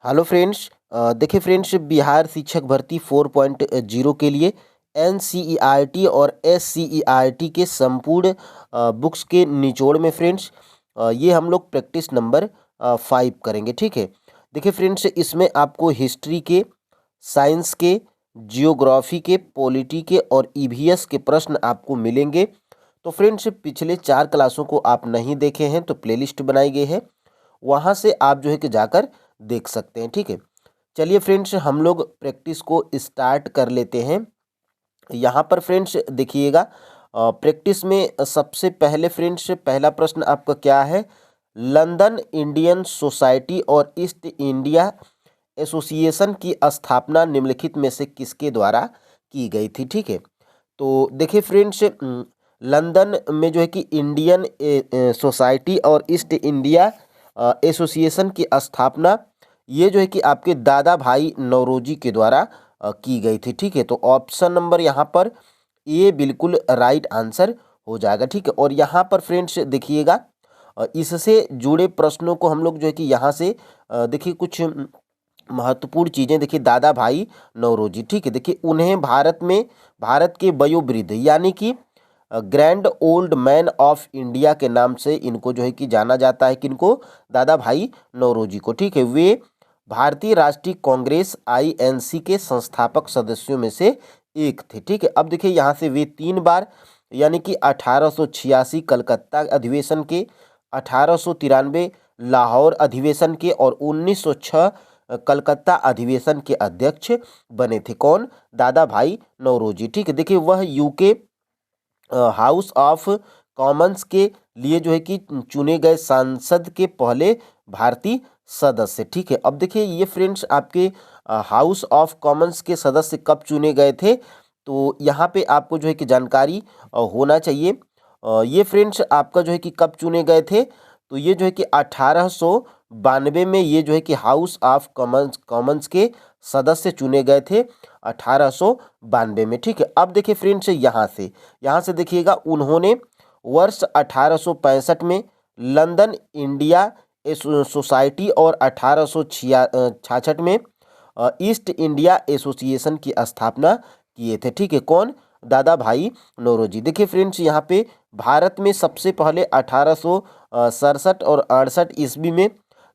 Hello friends. देखिए friends, Bihar शिक्षक भर्ती 4.0 के लिए एनसीईआरटी और एससीईआरटी के संपूर्ण बुक्स के निचोड़ में फ्रेंड्स ये हम लोग प्रैक्टिस नंबर 5 करेंगे। ठीक है। देखिए फ्रेंड्स, इसमें आपको हिस्ट्री के, साइंस के, जियोग्राफी के, पॉलिटी के और ईवीएस के प्रश्न आपको मिलेंगे। तो फ्रेंड्स, पिछले 4 क्लासों को आप नहीं देखे हैं तो प्लेलिस्ट बनाई गई है, वहाँ से आप जो है कि जाकर देख सकते हैं। ठीक है। चलिए फ्रेंड्स, हम लोग प्रैक्टिस को स्टार्ट कर लेते हैं। यहाँ पर फ्रेंड्स देखिएगा, प्रैक्टिस में सबसे पहले फ्रेंड्स पहला प्रश्न आपका क्या है। लंदन इंडियन सोसाइटी और ईस्ट इंडिया एसोसिएशन की स्थापना निम्नलिखित में से किसके द्वारा की गई थी। ठीक है। तो देखिए फ्रेंड्स, लंदन में जो है कि इंडियन सोसाइटी और ईस्ट इंडिया एसोसिएशन की स्थापना ये जो है कि आपके दादा भाई नौरोजी के द्वारा की गई थी। ठीक है। तो ऑप्शन नंबर यहाँ पर ए बिल्कुल राइट आंसर हो जाएगा। ठीक है। और यहाँ पर फ्रेंड्स देखिएगा, इससे जुड़े प्रश्नों को हम लोग जो है कि यहाँ से देखिए कुछ महत्वपूर्ण चीज़ें देखिए। दादा भाई नौरोजी, ठीक है, देखिए उन्हें भारत के वयोवृद्ध यानी कि grand old man of India के नाम से इनको जो है कि जाना जाता है। किनको? दादा भाई नौरोजी को। ठीक है। वे भारतीय राष्ट्रीय कांग्रेस आईएनसी के संस्थापक सदस्यों में से एक थे। ठीक है। अब देखिए यहाँ से वे 3 बार यानी कि 1886 कलकत्ता अधिवेशन के, 1893 लाहौर अधिवेशन के और 1906 कलकत्ता अधिवेशन के अध्यक्ष बने थे। कौन? दादा भाई नौरोजी। ठीक है। देखिए वह यूके हाउस ऑफ कॉमन्स के लिए जो है कि चुने गए सांसद के पहले भारतीय सदस्य। ठीक है। अब देखिए ये फ्रेंड्स आपके हाउस ऑफ कॉमन्स के सदस्य कब चुने गए थे, तो यहाँ पे आपको जो है कि जानकारी होना चाहिए। ये फ्रेंड्स आपका जो है कि कब चुने गए थे, तो ये जो है कि 1892 में ये जो है कि हाउस ऑफ कॉमन्स के सदस्य चुने गए थे 1892 में। ठीक है। अब देखिए फ्रेंड्स यहाँ से देखिएगा, उन्होंने वर्ष 1865 में लंदन इंडिया सोसाइटी और 1866 में ईस्ट इंडिया एसोसिएशन की स्थापना किए थे। ठीक है। कौन? दादा भाई नौरोजी। देखिए फ्रेंड्स यहाँ पे भारत में सबसे पहले 1867 और 68 ईस्वी में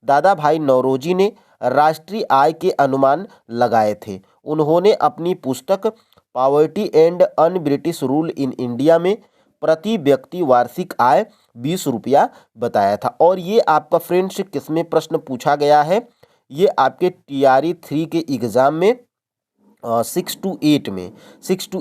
दादा भाई नौरोजी ने राष्ट्रीय आय के अनुमान लगाए थे। उन्होंने अपनी पुस्तक poverty and un British rule in India में प्रति व्यक्ति वार्षिक आय 20 रुपया बताया था। और ये आपका फ्रेंड्स किसमें प्रश्न पूछा गया है, ये आपके TRE 3 के एग्जाम में 6 to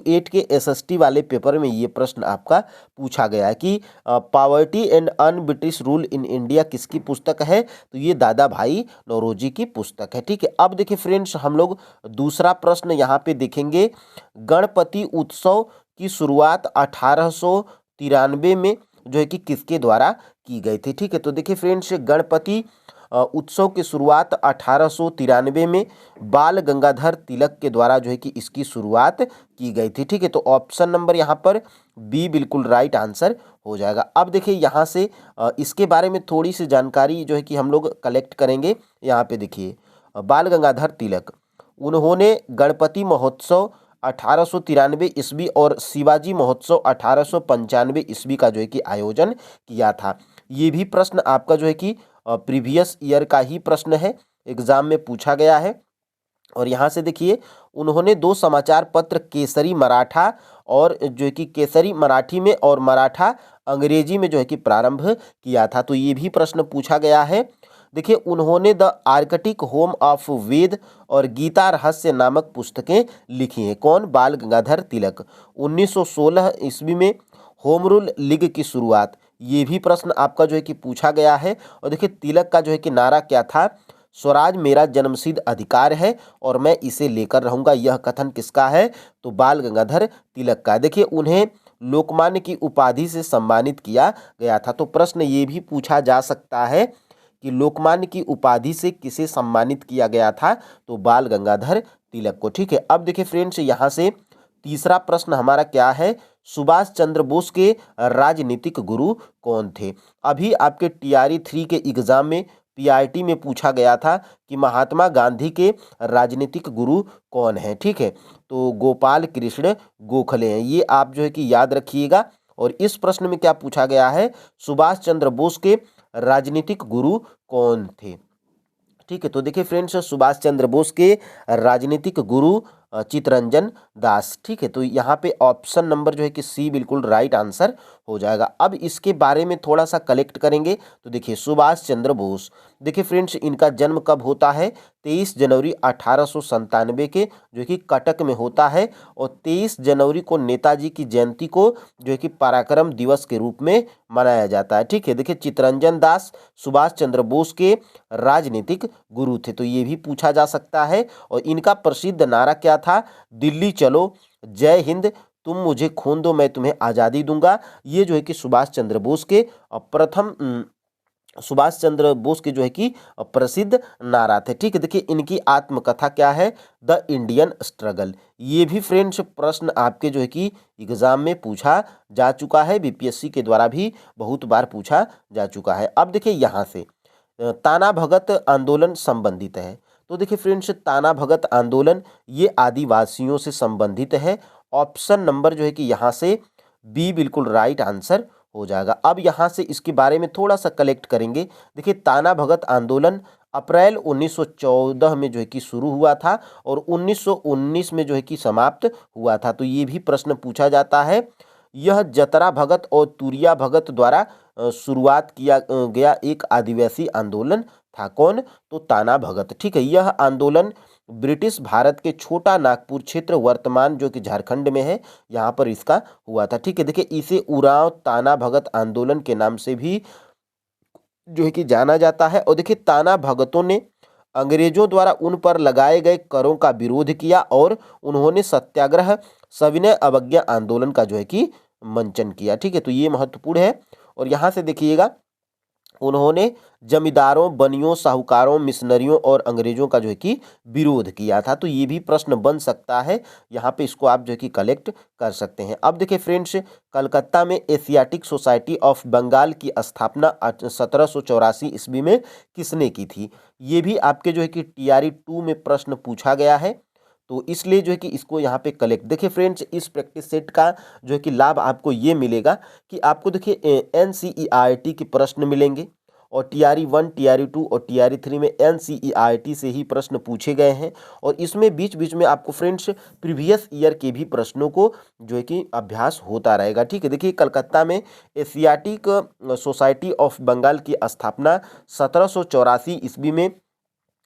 8 के SST वाले पेपर में ये प्रश्न आपका पूछा गया है कि poverty and un British rule in India किसकी पुस्तक है, तो ये दादा भाई नौरोजी की पुस्तक है। ठीक है। अब देखिए फ्रेंड्स, हम लोग दूसरा प्रश्न यहाँ पे देखेंगे। गणपति उत्सव की शुरुआत 1893 में जो है कि किसके द्वारा की गई थी। ठीक है। तो देखिए फ्रेंड्स, गणपति उत्सव की शुरुआत 1893 में बाल गंगाधर तिलक के द्वारा जो है कि इसकी शुरुआत की गई थी। ठीक है। तो ऑप्शन नंबर यहाँ पर बी बिल्कुल राइट आंसर हो जाएगा। अब देखिए यहाँ से इसके बारे में थोड़ी सी जानकारी जो है कि हम लोग कलेक्ट करेंगे। यहाँ पे देखिए, बाल गंगाधर तिलक, उन्होंने गणपति महोत्सव 1893 ईस्वी और शिवाजी महोत्सव 1895 ईस्वी का जो है कि आयोजन किया था। ये भी प्रश्न आपका जो है कि प्रीवियस ईयर का ही प्रश्न है, एग्जाम में पूछा गया है। और यहाँ से देखिए, उन्होंने 2 समाचार पत्र केसरी मराठा और जो है कि केसरी मराठी में और मराठा अंग्रेजी में जो है कि प्रारंभ किया था। तो ये भी प्रश्न पूछा गया है। देखिए, उन्होंने द आर्कटिक होम ऑफ वेद और गीता रहस्य नामक पुस्तकें लिखी हैं। कौन? बाल गंगाधर तिलक। 1916 ईस्वी में होम रूल लीग की शुरुआत, ये भी प्रश्न आपका जो है कि पूछा गया है। और देखिए तिलक का जो है कि नारा क्या था? स्वराज मेरा जन्मसिद्ध अधिकार है और मैं इसे लेकर रहूंगा। यह कथन किसका है? तो बाल गंगाधर तिलक का। देखिए उन्हें लोकमान्य की उपाधि से सम्मानित किया गया था। तो प्रश्न ये भी पूछा जा सकता है कि लोकमान्य की उपाधि से किसे सम्मानित किया गया था, तो बाल गंगाधर तिलक को। ठीक है। अब देखिए फ्रेंड्स, यहाँ से तीसरा प्रश्न हमारा क्या है, सुभाष चंद्र बोस के राजनीतिक गुरु कौन थे। अभी आपके TRE 3 के एग्जाम में पीआईटी में पूछा गया था कि महात्मा गांधी के राजनीतिक गुरु कौन है। ठीक है, तो गोपाल कृष्ण गोखले हैं, ये आप जो है कि याद रखिएगा। और इस प्रश्न में क्या पूछा गया है, सुभाष चंद्र बोस के राजनीतिक गुरु कौन थे। ठीक है, तो देखिए फ्रेंड्स, सुभाष चंद्र बोस के राजनीतिक गुरु चित्तरंजन दास। ठीक है, तो यहाँ पे ऑप्शन नंबर जो है कि सी बिल्कुल राइट आंसर हो जाएगा। अब इसके बारे में थोड़ा सा कलेक्ट करेंगे तो देखिए सुभाष चंद्र बोस, देखिए फ्रेंड्स, इनका जन्म कब होता है, 23 जनवरी 1897 के जो है कि कटक में होता है। और 23 जनवरी को नेताजी की जयंती को जो है कि पराक्रम दिवस के रूप में मनाया जाता है। ठीक है, देखिए चित्तरंजन दास सुभाष चंद्र बोस के राजनीतिक गुरु थे, तो ये भी पूछा जा सकता है। और इनका प्रसिद्ध नारा क्या था, दिल्ली चलो, जय हिंद, तुम मुझे खून दो मैं तुम्हें आज़ादी दूंगा। ये जो है कि सुभाष चंद्र बोस के सुभाष चंद्र बोस के जो है कि प्रसिद्ध नारा थे। ठीक है, देखिए इनकी आत्मकथा क्या है, द इंडियन स्ट्रगल। ये भी फ्रेंड्स प्रश्न आपके जो है कि एग्जाम में पूछा जा चुका है, बीपीएससी के द्वारा भी बहुत बार पूछा जा चुका है। अब देखिए यहाँ से ताना भगत आंदोलन संबंधित है, तो देखिए फ्रेंड्स, ताना भगत आंदोलन ये आदिवासियों से संबंधित है। ऑप्शन नंबर जो है कि यहाँ से बी बिल्कुल राइट आंसर हो जाएगा। अब यहाँ से इसके बारे में थोड़ा सा कलेक्ट करेंगे। देखिए ताना भगत आंदोलन अप्रैल 1914 में जो है कि शुरू हुआ था और 1919 में जो है कि समाप्त हुआ था, तो ये भी प्रश्न पूछा जाता है। यह जतरा भगत और तुरिया भगत द्वारा शुरुआत किया गया एक आदिवासी आंदोलन था। कौन, तो ताना भगत। ठीक है, यह आंदोलन ब्रिटिश भारत के छोटा नागपुर क्षेत्र, वर्तमान जो कि झारखंड में है, यहाँ पर इसका हुआ था। ठीक है, देखिए इसे उरांव ताना भगत आंदोलन के नाम से भी जो है कि जाना जाता है। और देखिए ताना भगतों ने अंग्रेजों द्वारा उन पर लगाए गए करों का विरोध किया और उन्होंने सत्याग्रह सविनय अवज्ञा आंदोलन का जो है कि मंचन किया। ठीक है, तो ये महत्वपूर्ण है। और यहाँ से देखिएगा, उन्होंने जमींदारों, बनियों, साहूकारों, मिशनरियों और अंग्रेजों का जो है कि विरोध किया था, तो ये भी प्रश्न बन सकता है। यहाँ पे इसको आप जो है कि कलेक्ट कर सकते हैं। अब देखिए फ्रेंड्स, कलकत्ता में एशियाटिक सोसाइटी ऑफ बंगाल की स्थापना 1784 ईस्वी में किसने की थी। ये भी आपके जो है कि टीआरई 2 में प्रश्न पूछा गया है, तो इसलिए जो है कि इसको यहाँ पे कलेक्ट। देखिए फ्रेंड्स, इस प्रैक्टिस सेट का जो है कि लाभ आपको ये मिलेगा कि आपको देखिए एनसीईआरटी के प्रश्न मिलेंगे और टीआरई 1, टीआरई 2 और टीआरई 3 में एनसीईआरटी से ही प्रश्न पूछे गए हैं। और इसमें बीच बीच में आपको फ्रेंड्स प्रीवियस ईयर के भी प्रश्नों को जो है कि अभ्यास होता रहेगा। ठीक है, देखिए कलकत्ता में एशियाटिक सोसाइटी ऑफ बंगाल की स्थापना 1784 ईस्वी में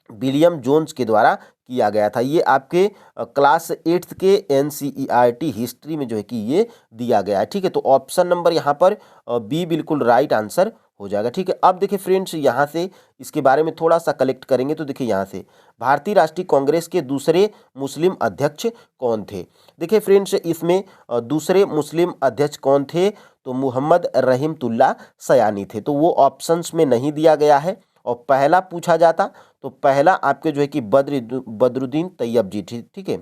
विलियम जोन्स के द्वारा किया गया था। ये आपके क्लास 8th के एनसीईआरटी हिस्ट्री में जो है कि ये दिया गया है। ठीक है, तो ऑप्शन नंबर यहाँ पर बी बिल्कुल राइट आंसर हो जाएगा। ठीक है, अब देखिए फ्रेंड्स, यहाँ से इसके बारे में थोड़ा सा कलेक्ट करेंगे तो देखिए यहाँ से भारतीय राष्ट्रीय कांग्रेस के दूसरे मुस्लिम अध्यक्ष कौन थे। देखिए फ्रेंड्स, इसमें दूसरे मुस्लिम अध्यक्ष कौन थे, तो मोहम्मद रहीमतुल्लाह सयानी थे, तो वो ऑप्शंस में नहीं दिया गया है। और पहला पूछा जाता तो पहला आपके जो है कि बदरुद्दीन तैयब जी। ठीक है,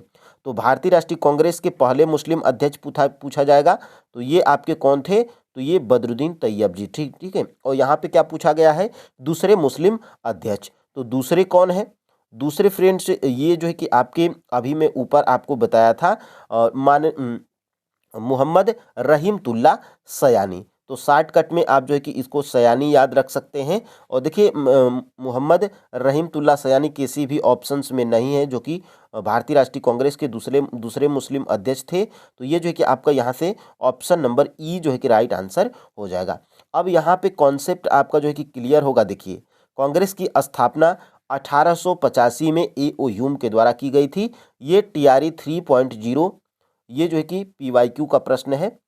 तो भारतीय राष्ट्रीय कांग्रेस के पहले मुस्लिम अध्यक्ष पूछा जाएगा तो ये आपके कौन थे, तो ये बदरुद्दीन तैयब जी। ठीक है, और यहाँ पे क्या पूछा गया है, दूसरे मुस्लिम अध्यक्ष, तो दूसरे कौन है, दूसरे फ्रेंड्स ये जो है कि आपके अभी मैं ऊपर आपको बताया था मोहम्मद रहीमतुल्लाह सयानी, तो शॉर्टकट में आप जो है कि इसको सयानी याद रख सकते हैं। और देखिए मोहम्मद रहीमतुल्लाह सयानी किसी भी ऑप्शंस में नहीं है, जो कि भारतीय राष्ट्रीय कांग्रेस के दूसरे मुस्लिम अध्यक्ष थे, तो ये जो है कि आपका यहाँ से ऑप्शन नंबर ई जो है कि राइट आंसर हो जाएगा। अब यहाँ पे कॉन्सेप्ट आपका जो है कि क्लियर होगा। देखिए कांग्रेस की स्थापना 1885 में ए.ओ. ह्यूम के द्वारा की गई थी। ये टीआरई 3.0, ये जो है कि पीवाईक्यू का प्रश्न है,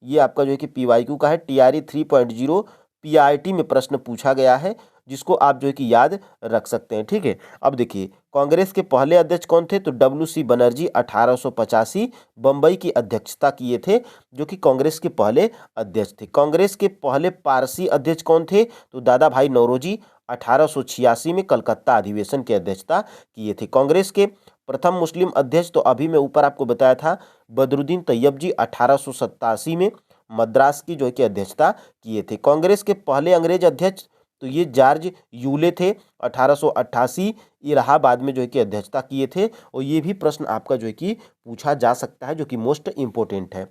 ये आपका जो है कि पीवाईक्यू का है। टीआरई 3.0 पीआईटी में प्रश्न पूछा गया है, जिसको आप जो है कि याद रख सकते हैं। ठीक है, अब देखिए कांग्रेस के पहले अध्यक्ष कौन थे, तो डब्ल्यू.सी. बनर्जी 1885 बम्बई की अध्यक्षता किए थे, जो कि कांग्रेस के पहले अध्यक्ष थे। कांग्रेस के पहले पारसी अध्यक्ष कौन थे, तो दादा भाई नौरोजी 1886 में कलकत्ता अधिवेशन की अध्यक्षता किए थे। कांग्रेस के प्रथम मुस्लिम अध्यक्ष, तो अभी मैं ऊपर आपको बताया था, बदरुद्दीन तैयब जी 1887 में मद्रास की जो है कि अध्यक्षता किए थे। कांग्रेस के पहले अंग्रेज अध्यक्ष, तो ये जॉर्ज यूले थे, 1888 इलाहाबाद में जो है कि अध्यक्षता किए थे। और ये भी प्रश्न आपका जो है कि पूछा जा सकता है, जो कि मोस्ट इम्पोर्टेंट है।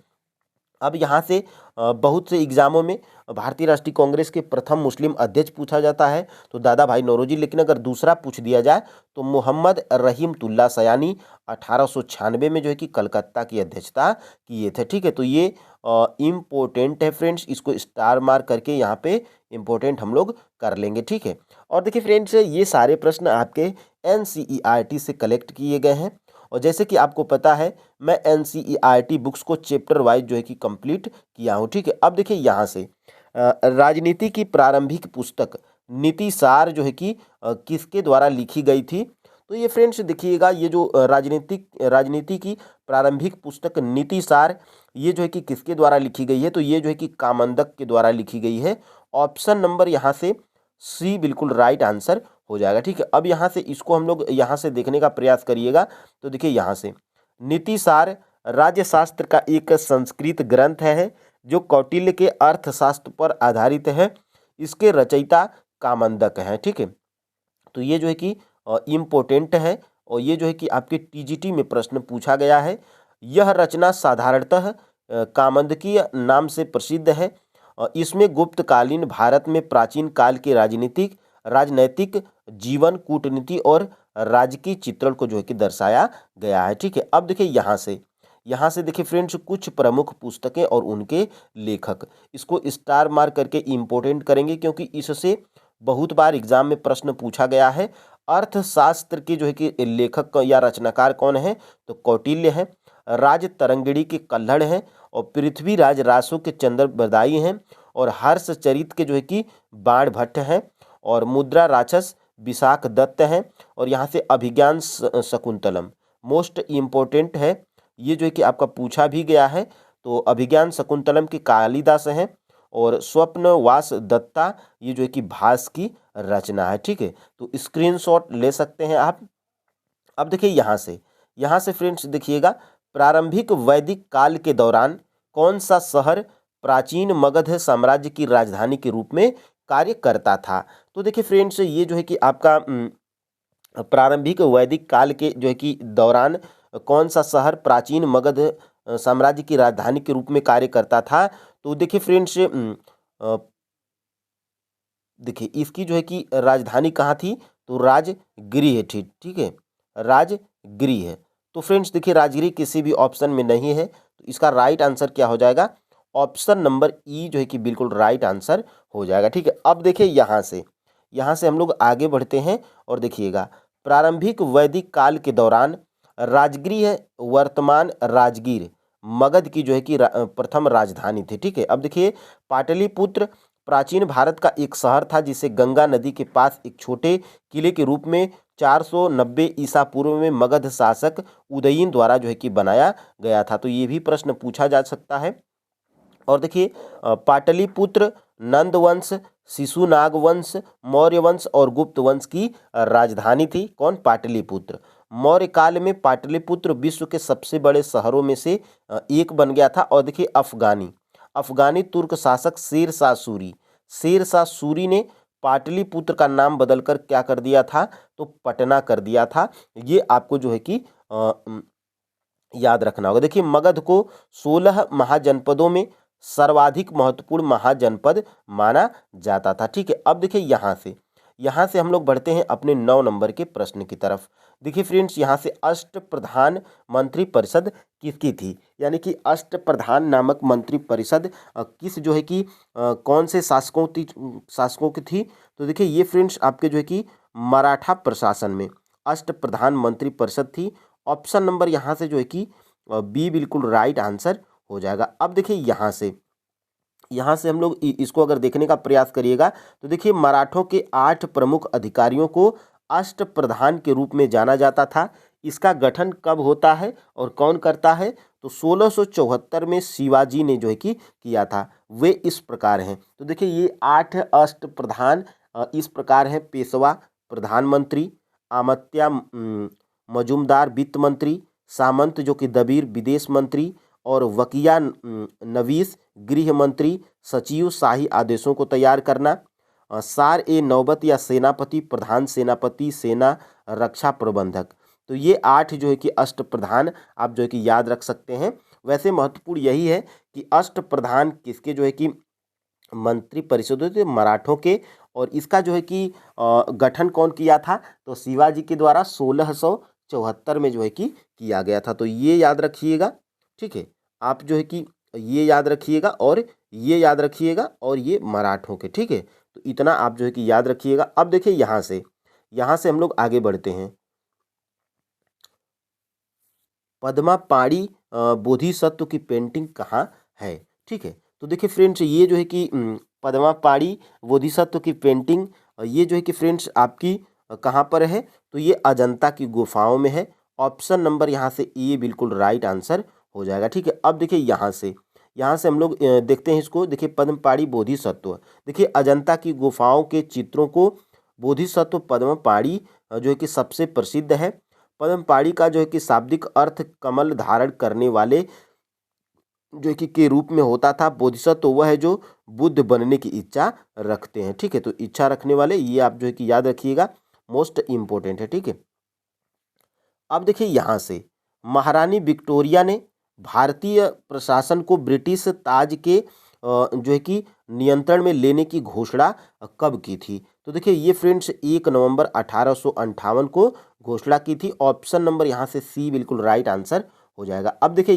अब यहाँ से बहुत से एग्जामों में भारतीय राष्ट्रीय कांग्रेस के प्रथम मुस्लिम अध्यक्ष पूछा जाता है तो दादा भाई नौरोजी, लेकिन अगर दूसरा पूछ दिया जाए तो मोहम्मद रहीमतुल्लाह सयानी 1896 में जो है कि कलकत्ता की अध्यक्षता किए थे। ठीक है, तो ये इम्पोर्टेंट है फ्रेंड्स, इसको स्टार मार्क करके यहाँ पे इम्पोर्टेंट हम लोग कर लेंगे। ठीक है, और देखिए फ्रेंड्स, ये सारे प्रश्न आपके NCERT से कलेक्ट किए गए हैं। और जैसे कि आपको पता है, मैं NCERT बुक्स को चैप्टर वाइज जो है कि कंप्लीट किया हूँ। ठीक है, अब देखिए यहाँ से राजनीति की प्रारंभिक पुस्तक नीति सार जो है कि किसके द्वारा लिखी गई थी। तो ये फ्रेंड्स देखिएगा, ये जो राजनीति की प्रारंभिक पुस्तक नीति सार, ये जो है कि किसके द्वारा लिखी गई है, तो ये जो है कि कामंदक के द्वारा लिखी गई है। ऑप्शन नंबर यहाँ से सी बिल्कुल राइट आंसर हो जाएगा। ठीक है, अब यहाँ से इसको हम लोग यहाँ से देखने का प्रयास करिएगा। तो देखिए यहाँ से नीति सार राज्यशास्त्र का एक संस्कृत ग्रंथ है जो कौटिल्य के अर्थशास्त्र पर आधारित है। इसके रचयिता कामंदक हैं। ठीक है, तो ये जो है कि इम्पोर्टेंट है और ये जो है कि आपके TGT में प्रश्न पूछा गया है। यह रचना साधारणतः कामंदकीय नाम से प्रसिद्ध है। इसमें गुप्तकालीन भारत में प्राचीन काल के राजनैतिक जीवन, कूटनीति और राजकीय चित्रण को जो है कि दर्शाया गया है। ठीक है, अब देखिए यहाँ से देखिए फ्रेंड्स, कुछ प्रमुख पुस्तकें और उनके लेखक, इसको स्टार मार्क करके इम्पोर्टेंट करेंगे क्योंकि इससे बहुत बार एग्जाम में प्रश्न पूछा गया है। अर्थशास्त्र के जो है कि लेखक या रचनाकार कौन है, तो कौटिल्य है। राज तरंगिणी के कल्हड़ हैं और पृथ्वीराज रासो के चंद्रबरदाई हैं और हर्षचरित के जो है कि बाणभट्ट हैं और मुद्रा राक्षस विशाख दत्त हैं। और यहाँ से अभिज्ञान शकुंतलम मोस्ट इम्पोर्टेंट है, ये जो है कि आपका पूछा भी गया है। तो अभिज्ञान शकुंतलम के कालिदास हैं और स्वप्नवास दत्ता, ये जो है कि भास की रचना है। ठीक है, तो स्क्रीनशॉट ले सकते हैं आप। अब देखिए यहाँ से फ्रेंड्स देखिएगा, प्रारंभिक वैदिक काल के दौरान कौन सा शहर प्राचीन मगध साम्राज्य की राजधानी के रूप में कार्य करता था। तो देखिए फ्रेंड्स, ये जो है कि आपका प्रारंभिक वैदिक काल के जो है कि दौरान कौन सा शहर प्राचीन मगध साम्राज्य की राजधानी के रूप में कार्य करता था। तो देखिए फ्रेंड्स, देखिए इसकी जो है कि राजधानी कहाँ थी, तो राजगृह थी। ठीक है, राजगृह है। तो फ्रेंड्स देखिए, राजगृह किसी भी ऑप्शन में नहीं है, तो इसका राइट आंसर क्या हो जाएगा, ऑप्शन नंबर ई जो है कि बिल्कुल राइट आंसर हो जाएगा। ठीक है, अब देखिए यहाँ से हम लोग आगे बढ़ते हैं और देखिएगा, प्रारंभिक वैदिक काल के दौरान राजगृह वर्तमान राजगीर मगध की जो है कि प्रथम राजधानी थी। ठीक है, अब देखिए, पाटलिपुत्र प्राचीन भारत का एक शहर था जिसे गंगा नदी के पास एक छोटे किले के रूप में 490 ईसा पूर्व में मगध शासक उदयीन द्वारा जो है कि बनाया गया था। तो ये भी प्रश्न पूछा जा सकता है। और देखिए, पाटलिपुत्र नंद वंश, शिशुनाग वंश, मौर्य वंश और गुप्त वंश की राजधानी थी। कौन, पाटलिपुत्र। मौर्य काल में पाटलिपुत्र विश्व के सबसे बड़े शहरों में से एक बन गया था। और देखिए, अफगानी तुर्क शासक शेर शाह सूरी ने पाटलिपुत्र का नाम बदलकर क्या कर दिया था, तो पटना कर दिया था। ये आपको जो है कि याद रखना होगा। देखिए, मगध को 16 महाजनपदों में सर्वाधिक महत्वपूर्ण महाजनपद माना जाता था। ठीक है, अब देखिए यहाँ से हम लोग बढ़ते हैं अपने 9 नंबर के प्रश्न की तरफ। देखिए फ्रेंड्स, यहाँ से अष्टप्रधान मंत्री परिषद किसकी थी, यानी कि अष्टप्रधान नामक मंत्री परिषद किस जो है कि कौन से शासकों की थी। तो देखिए, ये फ्रेंड्स आपके जो है कि मराठा प्रशासन में अष्टप्रधान मंत्री परिषद थी। ऑप्शन नंबर यहाँ से जो है कि बी बिल्कुल राइट आंसर हो जाएगा। अब देखिए, यहाँ से हम लोग इसको अगर देखने का प्रयास करिएगा तो देखिए, मराठों के 8 प्रमुख अधिकारियों को अष्टप्रधान के रूप में जाना जाता था। इसका गठन कब होता है और कौन करता है, तो 1674 में शिवाजी ने जो है कि किया था। वे इस प्रकार हैं। तो देखिए, ये 8 अष्टप्रधान इस प्रकार हैं: पेशवा प्रधानमंत्री, आमत्या मजूमदार वित्त मंत्री, सामंत जो कि दबीर विदेश मंत्री, और वकिया नवीस गृह मंत्री, सचिव शाही आदेशों को तैयार करना, सार ए नौबत या सेनापति, प्रधान सेनापति, सेना रक्षा प्रबंधक। तो ये 8 जो है कि अष्टप्रधान आप जो है कि याद रख सकते हैं। वैसे महत्वपूर्ण यही है कि अष्टप्रधान किसके जो है कि मंत्री परिषद होते मराठों के, और इसका जो है कि गठन कौन किया था, तो शिवाजी के द्वारा 1674 में जो है कि किया गया था। तो ये याद रखिएगा, ठीक है। आप जो है कि ये याद रखिएगा और ये याद रखिएगा और ये मराठों के, ठीक है। तो इतना आप जो है कि याद रखिएगा। अब देखिए यहाँ से हम लोग आगे बढ़ते हैं। पद्मा पाड़ी बोधिसत्व की पेंटिंग कहाँ है, ठीक है। तो देखिए फ्रेंड्स, ये जो है कि पद्मा पाड़ी बोधिसत्व की पेंटिंग ये जो है कि फ्रेंड्स आपकी कहाँ पर है, तो ये अजंता की गुफाओं में है। ऑप्शन नंबर यहाँ से ए बिल्कुल राइट आंसर हो जाएगा, ठीक है। अब देखिए यहाँ से हम लोग देखते हैं इसको। देखिए पद्म पाड़ी बोधिसत्व, देखिए अजंता की गुफाओं के चित्रों को बोधिसत्व पद्म पाड़ी जो है कि सबसे प्रसिद्ध है। पद्म पाड़ी का जो है कि शाब्दिक अर्थ कमल धारण करने वाले जो है कि के रूप में होता था। बोधिसत्व तो वह है जो बुद्ध बनने की इच्छा रखते हैं, ठीक है। तो इच्छा रखने वाले, ये आप जो है कि याद रखिएगा, मोस्ट इम्पोर्टेंट है, ठीक है। अब देखिए यहाँ से महारानी विक्टोरिया ने भारतीय प्रशासन को ब्रिटिश ताज के जो है कि नियंत्रण में लेने की घोषणा कब की थी, तो देखिए ये फ्रेंड्स 1 नवंबर 1858 को घोषणा की थी। ऑप्शन नंबर यहाँ से सी बिल्कुल राइट आंसर हो जाएगा। अब देखिए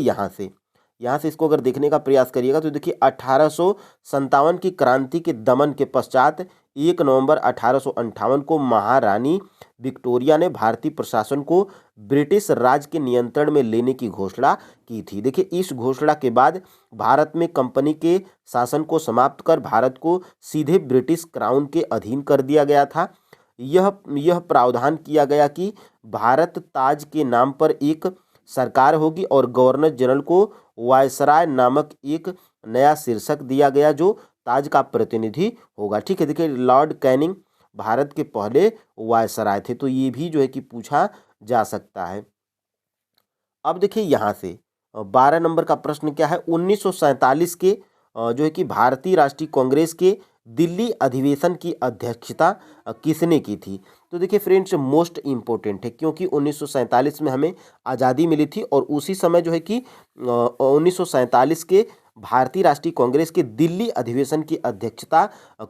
यहाँ से इसको अगर देखने का प्रयास करिएगा तो देखिए 1857 की क्रांति के दमन के पश्चात 1 नवंबर 1858 को महारानी विक्टोरिया ने भारतीय प्रशासन को ब्रिटिश राज के नियंत्रण में लेने की घोषणा की थी। देखिए इस घोषणा के बाद भारत में कंपनी के शासन को समाप्त कर भारत को सीधे ब्रिटिश क्राउन के अधीन कर दिया गया था। यह प्रावधान किया गया कि भारत ताज के नाम पर एक सरकार होगी और गवर्नर जनरल को वायसराय नामक एक नया शीर्षक दिया गया जो ताज का प्रतिनिधि होगा, ठीक है। देखिए लॉर्ड कैनिंग भारत के पहले वायसराय थे, तो ये भी जो है कि पूछा जा सकता है। अब देखिए यहाँ से 12 नंबर का प्रश्न क्या है, 1947 के जो है कि भारतीय राष्ट्रीय कांग्रेस के दिल्ली अधिवेशन की अध्यक्षता किसने की थी, तो देखिए फ्रेंड्स मोस्ट इम्पोर्टेंट है क्योंकि 1947 में हमें आज़ादी मिली थी और उसी समय जो है कि 1947 के भारतीय राष्ट्रीय कांग्रेस के दिल्ली अधिवेशन की अध्यक्षता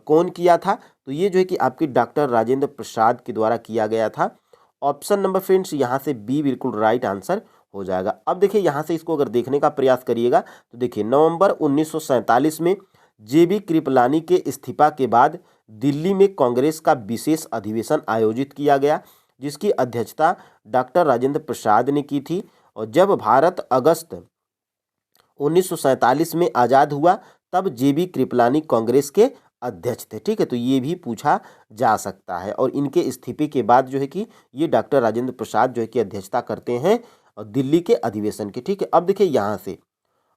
कौन किया था, तो ये जो है कि आपके डॉक्टर राजेंद्र प्रसाद के द्वारा किया गया था। ऑप्शन नंबर फ्रेंड्स यहाँ से बी बिल्कुल राइट आंसर हो जाएगा। अब देखिए यहाँ से इसको अगर देखने का प्रयास करिएगा तो देखिए नवंबर 1947 में जेबी कृपलानी के इस्तीफा के बाद दिल्ली में कांग्रेस का विशेष अधिवेशन आयोजित किया गया जिसकी अध्यक्षता डॉक्टर राजेंद्र प्रसाद ने की थी। और जब भारत अगस्त 1947 में आज़ाद हुआ तब जेबी कृपलानी कांग्रेस के अध्यक्ष थे, ठीक है। तो ये भी पूछा जा सकता है और इनके इस्तीफे के बाद जो है कि ये डॉक्टर राजेंद्र प्रसाद जो है कि अध्यक्षता करते हैं दिल्ली के अधिवेशन की, ठीक है। अब देखिए यहाँ से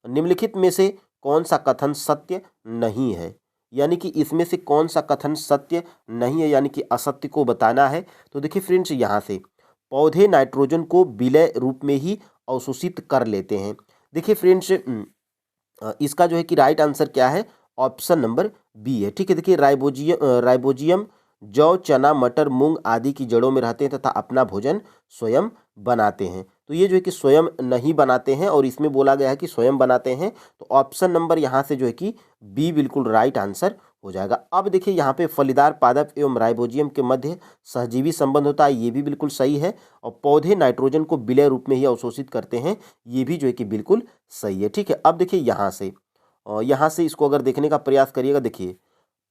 निम्नलिखित में से कौन सा कथन सत्य नहीं है, यानी कि इसमें से कौन सा कथन सत्य नहीं है यानी कि असत्य को बताना है। तो देखिए फ्रेंड्स यहाँ से पौधे नाइट्रोजन को विलय रूप में ही अवशोषित कर लेते हैं। देखिए फ्रेंड्स इसका जो है कि राइट आंसर क्या है, ऑप्शन नंबर बी है, ठीक है। देखिए राइबोजियम जौ चना मटर मूंग आदि की जड़ों में रहते हैं तथा अपना भोजन स्वयं बनाते हैं, तो ये जो है कि स्वयं नहीं बनाते हैं और इसमें बोला गया है कि स्वयं बनाते हैं, तो ऑप्शन नंबर यहाँ से जो है कि बी बिल्कुल राइट आंसर हो जाएगा। अब देखिए यहाँ पे फलीदार पादप एवं राइबोजियम के मध्य सहजीवी संबंध होता है, ये भी बिल्कुल सही है। और पौधे नाइट्रोजन को विलय रूप में ही अवशोषित करते हैं, ये भी जो है कि बिल्कुल सही है, ठीक है। अब देखिए यहाँ से इसको अगर देखने का प्रयास करिएगा, देखिए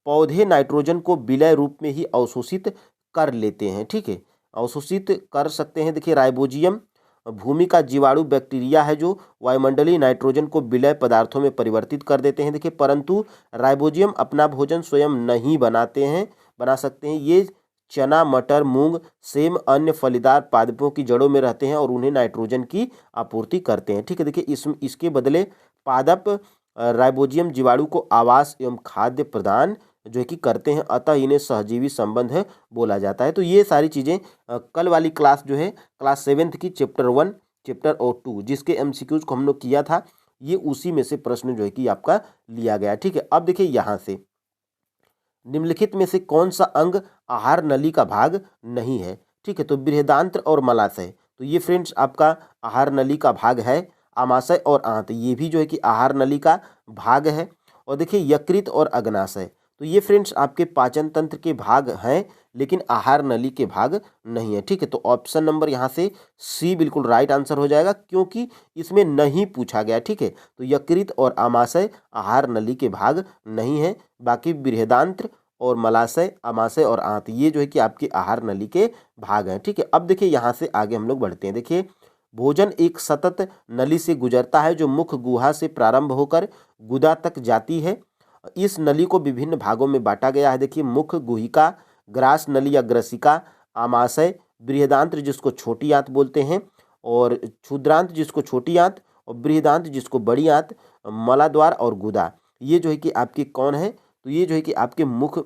पौधे नाइट्रोजन को विलय रूप में ही अवशोषित कर लेते हैं, ठीक है, अवशोषित कर सकते हैं। देखिए राइबोजियम भूमि का जीवाणु बैक्टीरिया है जो वायुमंडलीय नाइट्रोजन को विलय पदार्थों में परिवर्तित कर देते हैं। देखिए परंतु राइबोजियम अपना भोजन स्वयं नहीं बना सकते हैं। ये चना मटर मूंग सेम अन्य फलीदार पादपों की जड़ों में रहते हैं और उन्हें नाइट्रोजन की आपूर्ति करते हैं, ठीक है। देखिए इसके बदले पादप राइबोजियम जीवाणु को आवास एवं खाद्य प्रदान जो है कि करते हैं, अतः इन्हें सहजीवी संबंध है बोला जाता है। तो ये सारी चीज़ें कल वाली क्लास जो है क्लास 7th की चैप्टर 1 चैप्टर और 2 जिसके MCQs को हम लोग किया था, ये उसी में से प्रश्न जो है कि आपका लिया गया, ठीक है। अब देखिए यहाँ से निम्नलिखित में से कौन सा अंग आहार नली का भाग नहीं है? ठीक है, तो बृहदांत्र और मलाशय, तो ये फ्रेंड्स आपका आहार नली का भाग है। आमाशय और आंत, ये भी जो है कि आहार नली का भाग है। और देखिए यकृत और अग्नाशय, तो ये फ्रेंड्स आपके पाचन तंत्र के भाग हैं, लेकिन आहार नली के भाग नहीं है। ठीक है, तो ऑप्शन नंबर यहाँ से सी बिल्कुल राइट आंसर हो जाएगा, क्योंकि इसमें नहीं पूछा गया। ठीक है, तो यकृत और आमाशय आहार नली के भाग नहीं है, बाकी बृहदांत्र और मलाशय, आमाशय और आंत, ये जो है कि आपके आहार नली के भाग हैं। ठीक है, अब देखिए यहाँ से आगे हम लोग बढ़ते हैं। देखिए भोजन एक सतत नली से गुजरता है जो मुख गुहा से प्रारंभ होकर गुदा तक जाती है। इस नली को विभिन्न भागों में बांटा गया है। देखिए मुख गुहिका, ग्रास नली या ग्रसिका, आमाशय, बृहदांत्र जिसको छोटी आंत बोलते हैं, और क्षुद्रांत जिसको छोटी आंत, और बृहदांत्र जिसको बड़ी आंत, मलाद्वार और गुदा, ये जो है कि आपके कौन है? तो ये जो है कि आपके मुख,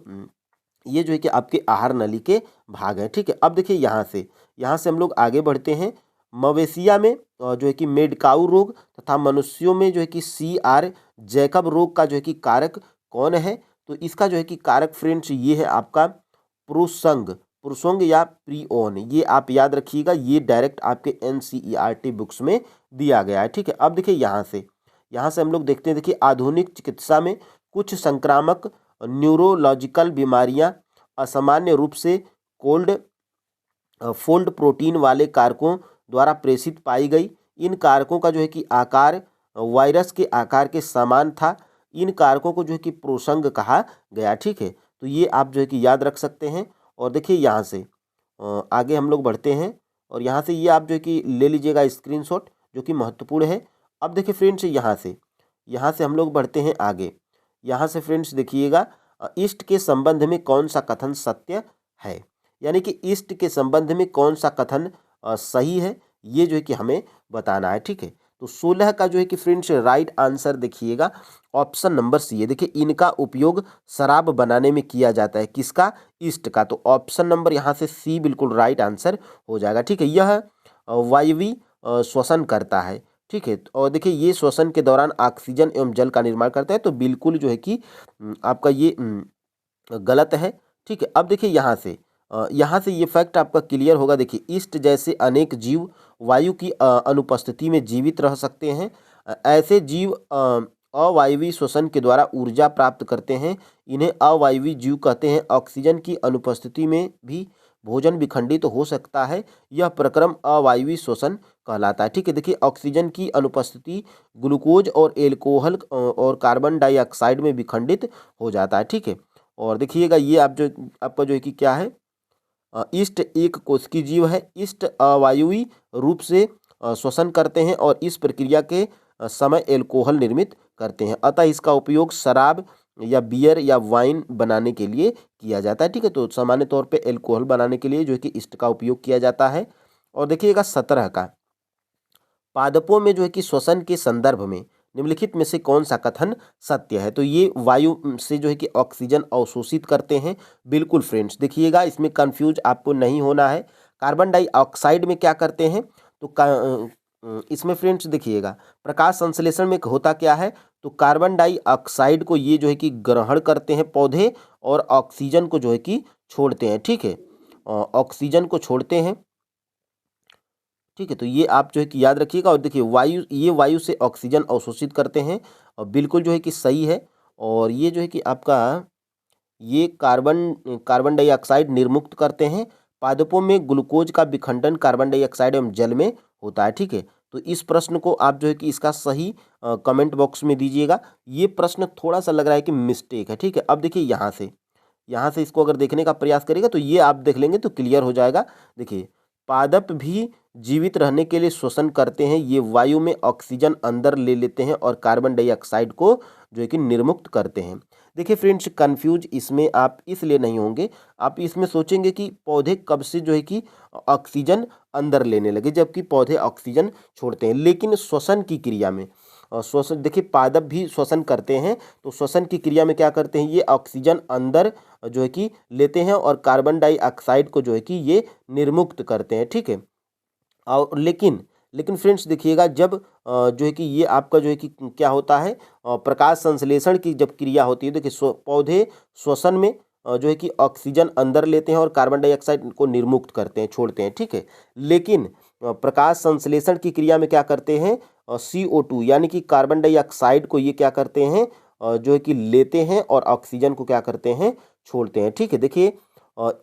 ये जो है कि आपके आहार नली के भाग हैं। ठीक है, अब देखिए यहाँ से हम लोग आगे बढ़ते हैं। मवेशिया में जो है कि मेडकाउ रोग तथा मनुष्यों में जो है कि CR जैकब रोग का जो है कि कारक कौन है? तो इसका जो है कि कारक फ्रेंड्स ये है आपका प्रोसंग या प्रिओन, ये आप याद रखिएगा, ये डायरेक्ट आपके NCERT बुक्स में दिया गया है। ठीक है, अब देखिए यहाँ से हम लोग देखते हैं। देखिए आधुनिक चिकित्सा में कुछ संक्रामक न्यूरोलॉजिकल बीमारियां असामान्य रूप से फोल्ड प्रोटीन वाले कारकों द्वारा प्रेषित पाई गई। इन कारकों का जो है कि आकार वायरस के आकार के समान था। इन कारकों को जो है कि प्रोसंग कहा गया। ठीक है, तो ये आप जो है कि याद रख सकते हैं। और देखिए यहाँ से आगे हम लोग बढ़ते हैं, और यहाँ से ये आप जो है कि ले लीजिएगा स्क्रीनशॉट, जो कि महत्वपूर्ण है। अब देखिए फ्रेंड्स यहाँ से हम लोग बढ़ते हैं आगे। यहाँ से फ्रेंड्स देखिएगा, ईस्ट के संबंध में कौन सा कथन सत्य है, यानी कि ईस्ट के संबंध में कौन सा कथन सही है, ये जो है कि हमें बताना है। ठीक है, तो 16 का जो है कि फ्रेंड्स राइट आंसर देखिएगा ऑप्शन नंबर सी है। देखिए इनका उपयोग शराब बनाने में किया जाता है, किसका? ईस्ट का, तो ऑप्शन नंबर यहाँ से सी बिल्कुल राइट आंसर हो जाएगा। ठीक है, यह वायवीय श्वसन करता है। ठीक है, और देखिए ये श्वसन के दौरान ऑक्सीजन एवं जल का निर्माण करता है, तो बिल्कुल जो है कि आपका ये गलत है। ठीक है, अब देखिए यहाँ से ये फैक्ट आपका क्लियर होगा। देखिए ईस्ट जैसे अनेक जीव वायु की अनुपस्थिति में जीवित रह सकते हैं। ऐसे जीव अवायवीय श्वसन के द्वारा ऊर्जा प्राप्त करते हैं, इन्हें अवायवीय जीव कहते हैं। ऑक्सीजन की अनुपस्थिति में भी भोजन विखंडित हो सकता है, यह प्रक्रम अवायवीय श्वसन कहलाता है। ठीक है, देखिए ऑक्सीजन की अनुपस्थिति ग्लूकोज और एल्कोहल और कार्बन डाइऑक्साइड में विखंडित हो जाता है। ठीक है, और देखिएगा ये आपका जो है कि क्या है, ईस्ट एक कोशिकीय जीव है। ईस्ट अवायवीय रूप से श्वसन करते हैं और इस प्रक्रिया के समय एल्कोहल निर्मित करते हैं, अतः इसका उपयोग शराब या बियर या वाइन बनाने के लिए किया जाता है। ठीक है, तो सामान्य तौर पे एल्कोहल बनाने के लिए जो है कि ईस्ट का उपयोग किया जाता है। और देखिएगा 17 का, पादपों में जो है कि श्वसन के संदर्भ में निम्नलिखित में से कौन सा कथन सत्य है? तो ये वायु से जो है कि ऑक्सीजन अवशोषित करते हैं। बिल्कुल फ्रेंड्स, देखिएगा इसमें कंफ्यूज आपको नहीं होना है। कार्बन डाइऑक्साइड में क्या करते हैं? तो इसमें फ्रेंड्स देखिएगा प्रकाश संश्लेषण में होता क्या है, तो कार्बन डाइऑक्साइड को ये जो है कि ग्रहण करते हैं पौधे, और ऑक्सीजन को जो है कि छोड़ते हैं। ठीक है, ऑक्सीजन को छोड़ते हैं। ठीक है, तो ये आप जो है कि याद रखिएगा। और देखिए ये वायु से ऑक्सीजन अवशोषित करते हैं, और बिल्कुल जो है कि सही है। और ये जो है कि आपका ये कार्बन डाइऑक्साइड निर्मुक्त करते हैं। पादपों में ग्लूकोज का विखंडन कार्बन डाइऑक्साइड एवं जल में होता है। ठीक है, तो इस प्रश्न को आप जो है कि इसका सही कमेंट बॉक्स में दीजिएगा। ये प्रश्न थोड़ा सा लग रहा है कि मिस्टेक है। ठीक है, अब देखिए यहाँ से इसको अगर देखने का प्रयास करेगा तो ये आप देख लेंगे तो क्लियर हो जाएगा। देखिए पादप भी जीवित रहने के लिए श्वसन करते हैं, ये वायु में ऑक्सीजन अंदर ले लेते हैं और कार्बन डाइऑक्साइड को जो है कि निर्मुक्त करते हैं। देखिए फ्रेंड्स, कंफ्यूज इसमें आप इसलिए नहीं होंगे, आप इसमें सोचेंगे कि पौधे कब से जो है कि ऑक्सीजन अंदर लेने लगे, जबकि पौधे ऑक्सीजन छोड़ते हैं। लेकिन श्वसन की क्रिया में श्वसन, देखिए पादप भी श्वसन करते हैं, तो श्वसन की क्रिया में क्या करते हैं, ये ऑक्सीजन अंदर जो है कि लेते हैं और कार्बन डाइऑक्साइड को जो है कि ये निर्मुक्त करते हैं। ठीक है, और लेकिन फ्रेंड्स देखिएगा, जब जो है कि ये आपका जो है कि क्या होता है, प्रकाश संश्लेषण की जब क्रिया होती है, देखिए पौधे श्वसन में जो है कि ऑक्सीजन अंदर लेते हैं और कार्बन डाइऑक्साइड को निर्मुक्त करते हैं, छोड़ते हैं, ठीक है। लेकिन प्रकाश संश्लेषण की क्रिया में क्या करते हैं, CO2 यानी कि कार्बन डाइऑक्साइड को ये क्या करते हैं, जो है कि लेते हैं और ऑक्सीजन को क्या करते हैं, छोड़ते हैं, ठीक है। देखिए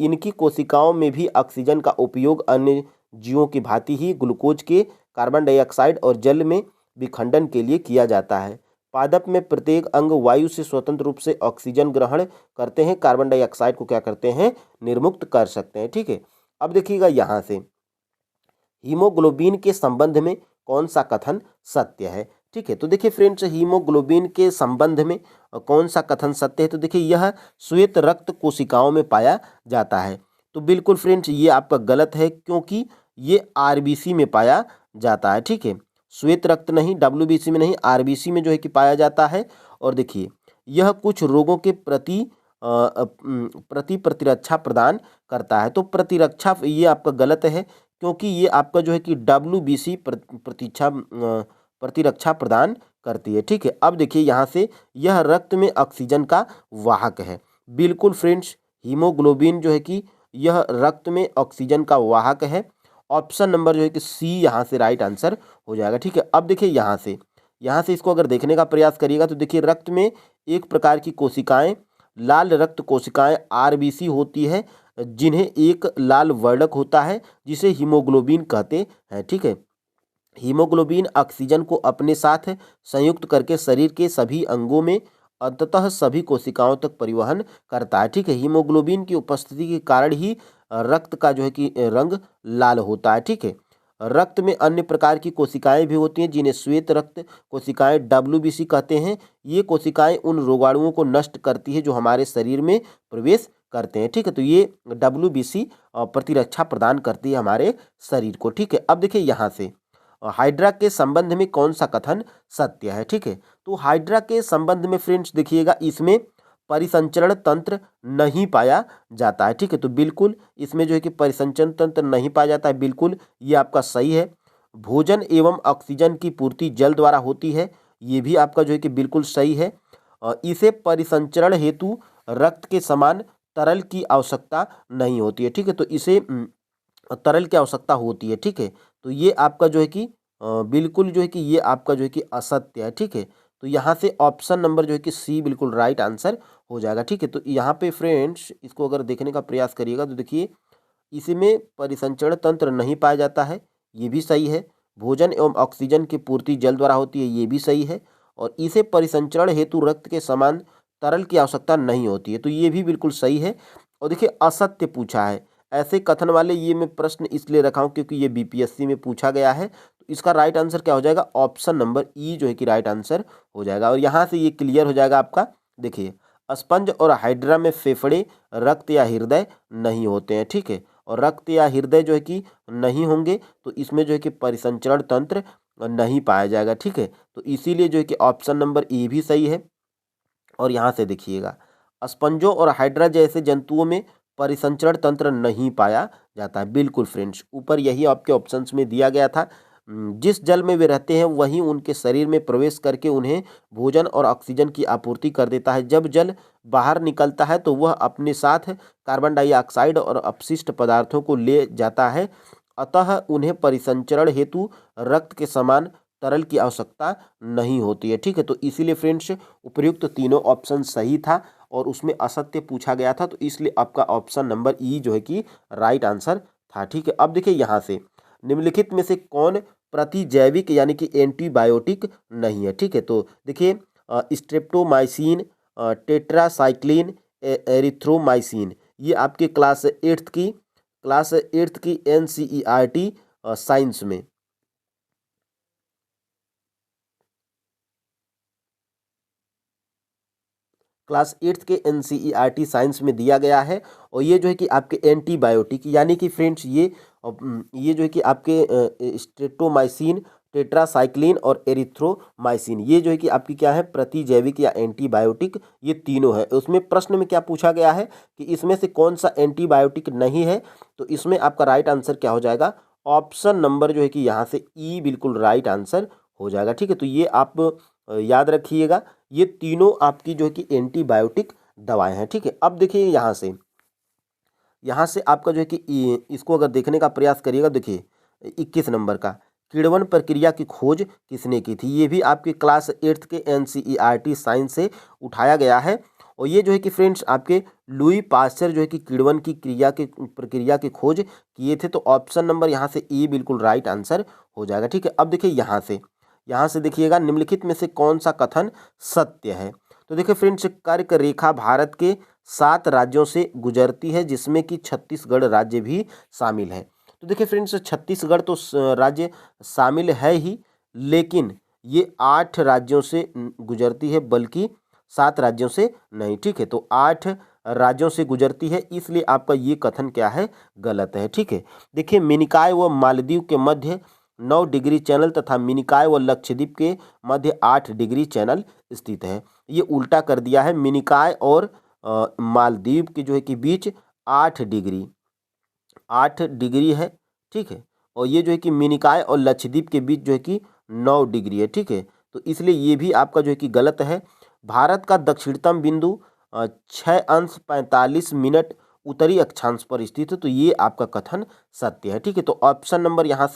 इनकी कोशिकाओं में भी ऑक्सीजन का उपयोग अन्य जीवों की भांति ही ग्लूकोज के कार्बन डाइऑक्साइड और जल में विखंडन के लिए किया जाता है। पादप में प्रत्येक अंग वायु से स्वतंत्र रूप से ऑक्सीजन ग्रहण करते हैं, कार्बन डाइऑक्साइड को क्या करते हैं, निर्मुक्त कर सकते हैं, ठीक है। अब देखिएगा यहाँ से हीमोग्लोबिन के संबंध में कौन सा कथन सत्य है, ठीक है। तो देखिए फ्रेंड्स, हीमोग्लोबिन के संबंध में कौन सा कथन सत्य है, तो देखिए यह श्वेत रक्त कोशिकाओं में पाया जाता है। तो बिल्कुल फ्रेंड्स ये आपका गलत है, क्योंकि ये आरबीसी में पाया जाता है, ठीक है। श्वेत रक्त नहीं, डब्ल्यूबीसी में नहीं, आरबीसी में जो है कि पाया जाता है। और देखिए यह कुछ रोगों के प्रति प्रतिरक्षा प्रदान करता है। तो प्रतिरक्षा ये आपका गलत है, क्योंकि ये आपका जो है कि डब्ल्यूबीसी प्रतिरक्षा प्रदान करती है, ठीक है। अब देखिए यहाँ से यह रक्त में ऑक्सीजन का वाहक है। बिल्कुल फ्रेंड्स, हीमोग्लोबिन जो है कि यह रक्त में ऑक्सीजन का वाहक है। ऑप्शन नंबर जो है कि सी यहाँ से राइट आंसर हो जाएगा, ठीक है। अब देखिए यहाँ से इसको अगर देखने का प्रयास करिएगा तो देखिए रक्त में एक प्रकार की कोशिकाएं लाल रक्त कोशिकाएं आरबीसी होती है, जिन्हें एक लाल वर्णक होता है जिसे हीमोग्लोबिन कहते हैं, ठीक है। हीमोग्लोबिन ऑक्सीजन को अपने साथ संयुक्त करके शरीर के सभी अंगों में अंततः सभी कोशिकाओं तक परिवहन करता है, ठीक है। हीमोग्लोबिन की उपस्थिति के कारण ही रक्त का जो है कि रंग लाल होता है, ठीक है। रक्त में अन्य प्रकार की कोशिकाएं भी होती हैं, जिन्हें श्वेत रक्त कोशिकाएं डब्ल्यूबीसी कहते हैं। ये कोशिकाएं उन रोगाणुओं को नष्ट करती है जो हमारे शरीर में प्रवेश करते हैं, ठीक है। तो ये डब्ल्यूबीसी प्रतिरक्षा प्रदान करती है हमारे शरीर को, ठीक है। अब देखिए यहाँ से हाइड्रा के संबंध में कौन सा कथन सत्य है, ठीक है। तो हाइड्रा के संबंध में फ्रेंड्स देखिएगा, इसमें परिसंचरण तंत्र नहीं पाया जाता है, ठीक है। तो बिल्कुल इसमें जो है कि परिसंचरण तंत्र नहीं पाया जाता है, बिल्कुल ये आपका सही है। भोजन एवं ऑक्सीजन की पूर्ति जल द्वारा होती है, ये भी आपका जो है कि बिल्कुल सही है। इसे परिसंचरण हेतु रक्त के समान तरल की आवश्यकता नहीं होती है, ठीक है। तो इसे तरल की आवश्यकता होती है, ठीक है। तो ये आपका जो है कि बिल्कुल जो है कि ये आपका जो है कि असत्य है, ठीक है। तो यहाँ से ऑप्शन नंबर जो है कि सी बिल्कुल राइट आंसर हो जाएगा, ठीक है। तो यहाँ पे फ्रेंड्स इसको अगर देखने का प्रयास करिएगा तो देखिए इसमें परिसंचरण तंत्र नहीं पाया जाता है, ये भी सही है। भोजन एवं ऑक्सीजन की पूर्ति जल द्वारा होती है, ये भी सही है। और इसे परिसंचरण हेतु रक्त के समान तरल की आवश्यकता नहीं होती है, तो ये भी बिल्कुल सही है। और देखिए असत्य पूछा है, ऐसे कथन वाले ये मैं प्रश्न इसलिए रखा हूँ क्योंकि ये बीपीएससी में पूछा गया है। तो इसका राइट आंसर क्या हो जाएगा, ऑप्शन नंबर ई जो है कि राइट आंसर हो जाएगा। और यहाँ से ये क्लियर हो जाएगा आपका। देखिए स्पंज और हाइड्रा में फेफड़े, रक्त या हृदय नहीं होते हैं, ठीक है। और रक्त या हृदय जो है कि नहीं होंगे, तो इसमें जो है कि परिसंचरण तंत्र नहीं पाया जाएगा, ठीक है। तो इसीलिए जो है कि ऑप्शन नंबर ए भी सही है। और यहाँ से देखिएगा स्पंजों और हाइड्रा जैसे जंतुओं में परिसंचरण तंत्र नहीं पाया जाता है, बिल्कुल फ्रेंड्स, ऊपर यही आपके ऑप्शंस में दिया गया था। जिस जल में वे रहते हैं वहीं उनके शरीर में प्रवेश करके उन्हें भोजन और ऑक्सीजन की आपूर्ति कर देता है। जब जल बाहर निकलता है तो वह अपने साथ कार्बन डाइऑक्साइड और अपशिष्ट पदार्थों को ले जाता है, अतः उन्हें परिसंचरण हेतु रक्त के समान तरल की आवश्यकता नहीं होती है, ठीक है। तो इसीलिए फ्रेंड्स उपयुक्त तीनों ऑप्शन सही था और उसमें असत्य पूछा गया था, तो इसलिए आपका ऑप्शन नंबर ई जो है कि राइट आंसर था, ठीक है। अब देखिए यहाँ से निम्नलिखित में से कौन प्रतिजैविक यानी कि एंटीबायोटिक नहीं है, ठीक है। तो देखिए स्ट्रेप्टोमाइसिन, टेट्रासाइक्लिन, एरिथ्रोमाइसिन, ये आपके क्लास एट्थ की NCERT साइंस में क्लास एट्थ के NCERT साइंस में दिया गया है। और ये जो है कि आपके एंटीबायोटिक यानी कि फ्रेंड्स ये जो है कि आपके स्ट्रेप्टोमाइसिन, टेट्रासाइक्लिन और एरिथ्रोमाइसिन, ये जो है कि आपकी क्या है, प्रतिजैविक या एंटीबायोटिक, ये तीनों है। उसमें प्रश्न में क्या पूछा गया है कि इसमें से कौन सा एंटीबायोटिक नहीं है, तो इसमें आपका राइट आंसर क्या हो जाएगा, ऑप्शन नंबर जो है कि यहाँ से ई बिल्कुल राइट आंसर हो जाएगा, ठीक है। तो ये आप याद रखिएगा, ये तीनों आपकी जो है कि एंटीबायोटिक दवाएं हैं। ठीक है, अब देखिए यहाँ से आपका जो है कि इसको अगर देखने का प्रयास करिएगा, देखिए 21 नंबर का किण्वन प्रक्रिया की खोज किसने की थी, ये भी आपके क्लास 8th के NCERT साइंस से उठाया गया है। और ये जो है कि फ्रेंड्स आपके लुई पास्चर जो है कि किण्वन की प्रक्रिया की खोज किए थे। तो ऑप्शन नंबर यहाँ से ए बिल्कुल राइट आंसर हो जाएगा। ठीक है, अब देखिए यहाँ से देखिएगा निम्नलिखित में से कौन सा कथन सत्य है। तो देखिए फ्रेंड्स, कर्क रेखा भारत के 7 राज्यों से गुजरती है, जिसमें कि छत्तीसगढ़ राज्य भी शामिल है। तो देखिए फ्रेंड्स, छत्तीसगढ़ तो राज्य शामिल है ही, लेकिन ये 8 राज्यों से गुजरती है, बल्कि 7 राज्यों से नहीं। ठीक है, तो 8 राज्यों से गुजरती है, इसलिए आपका ये कथन क्या है, गलत है। ठीक है, देखिए मिनिकॉय व मालदीव के मध्य 9 डिग्री चैनल तथा मिनिकॉय व लक्षद्वीप के मध्य 8 डिग्री चैनल स्थित है। ये उल्टा कर दिया है, मिनिकॉय और मालदीव के जो है कि बीच 8 डिग्री है। ठीक है, और ये जो है कि मिनिकॉय और लक्षद्वीप के बीच जो है कि 9 डिग्री है। ठीक है, तो इसलिए ये भी आपका जो है कि गलत है। भारत का दक्षिणतम बिंदु 6 अंश 45 मिनट उत्तरी अक्षांश पर स्थित है। तो ये आपका कथन सत्य है। ठीक है, तो ऑप्शन नंबर यहाँ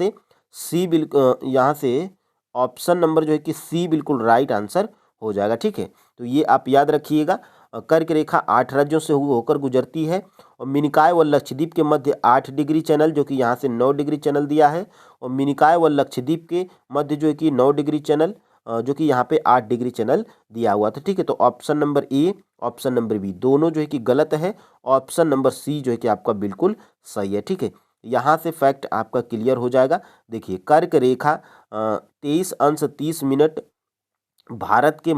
से ऑप्शन नंबर जो है कि सी बिल्कुल राइट आंसर हो जाएगा। ठीक है, तो ये आप याद रखिएगा। कर्क रेखा 8 राज्यों से होकर गुजरती है, और मिनिकॉय व लक्षद्वीप के मध्य 8 डिग्री चैनल, जो कि यहाँ से 9 डिग्री चैनल दिया है, और मिनिकॉय व लक्षद्वीप के मध्य जो है कि 9 डिग्री चैनल, जो कि यहाँ पे 8 डिग्री चैनल दिया हुआ था। ठीक है, तो option number A, option number B दोनों जो है कि गलत है। ऑप्शन नंबर सी जो है कि आपका बिल्कुल सही है। ठीक है, यहाँ से फैक्ट आपका क्लियर हो जाएगा। देखिए, कर्क रेखा 23 अंश 30 मिनट भारत के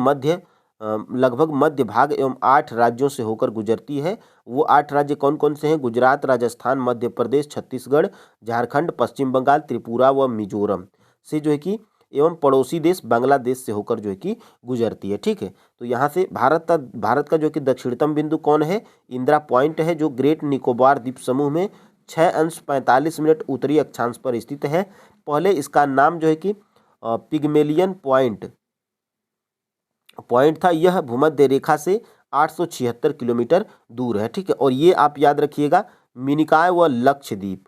लगभग मध्य भाग एवं 8 राज्यों से होकर गुजरती है। वो 8 राज्य कौन कौन से हैं? गुजरात, राजस्थान, मध्य प्रदेश, छत्तीसगढ़, झारखंड, पश्चिम बंगाल, त्रिपुरा व मिजोरम से जो है कि एवं पड़ोसी देश बांग्लादेश से होकर जो है कि गुजरती है। ठीक है, तो यहाँ से भारत का जो कि दक्षिणतम बिंदु कौन है? इंदिरा पॉइंट है, जो ग्रेट निकोबार द्वीप समूह में 6 अंश 45 मिनट उत्तरी अक्षांश पर स्थित है। पहले इसका नाम जो है कि पिग्मेलियन पॉइंट था। यह भूमध्य रेखा से 876 किलोमीटर दूर है। ठीक है, और ये आप याद रखिएगा, मिनिकॉय व लक्षद्वीप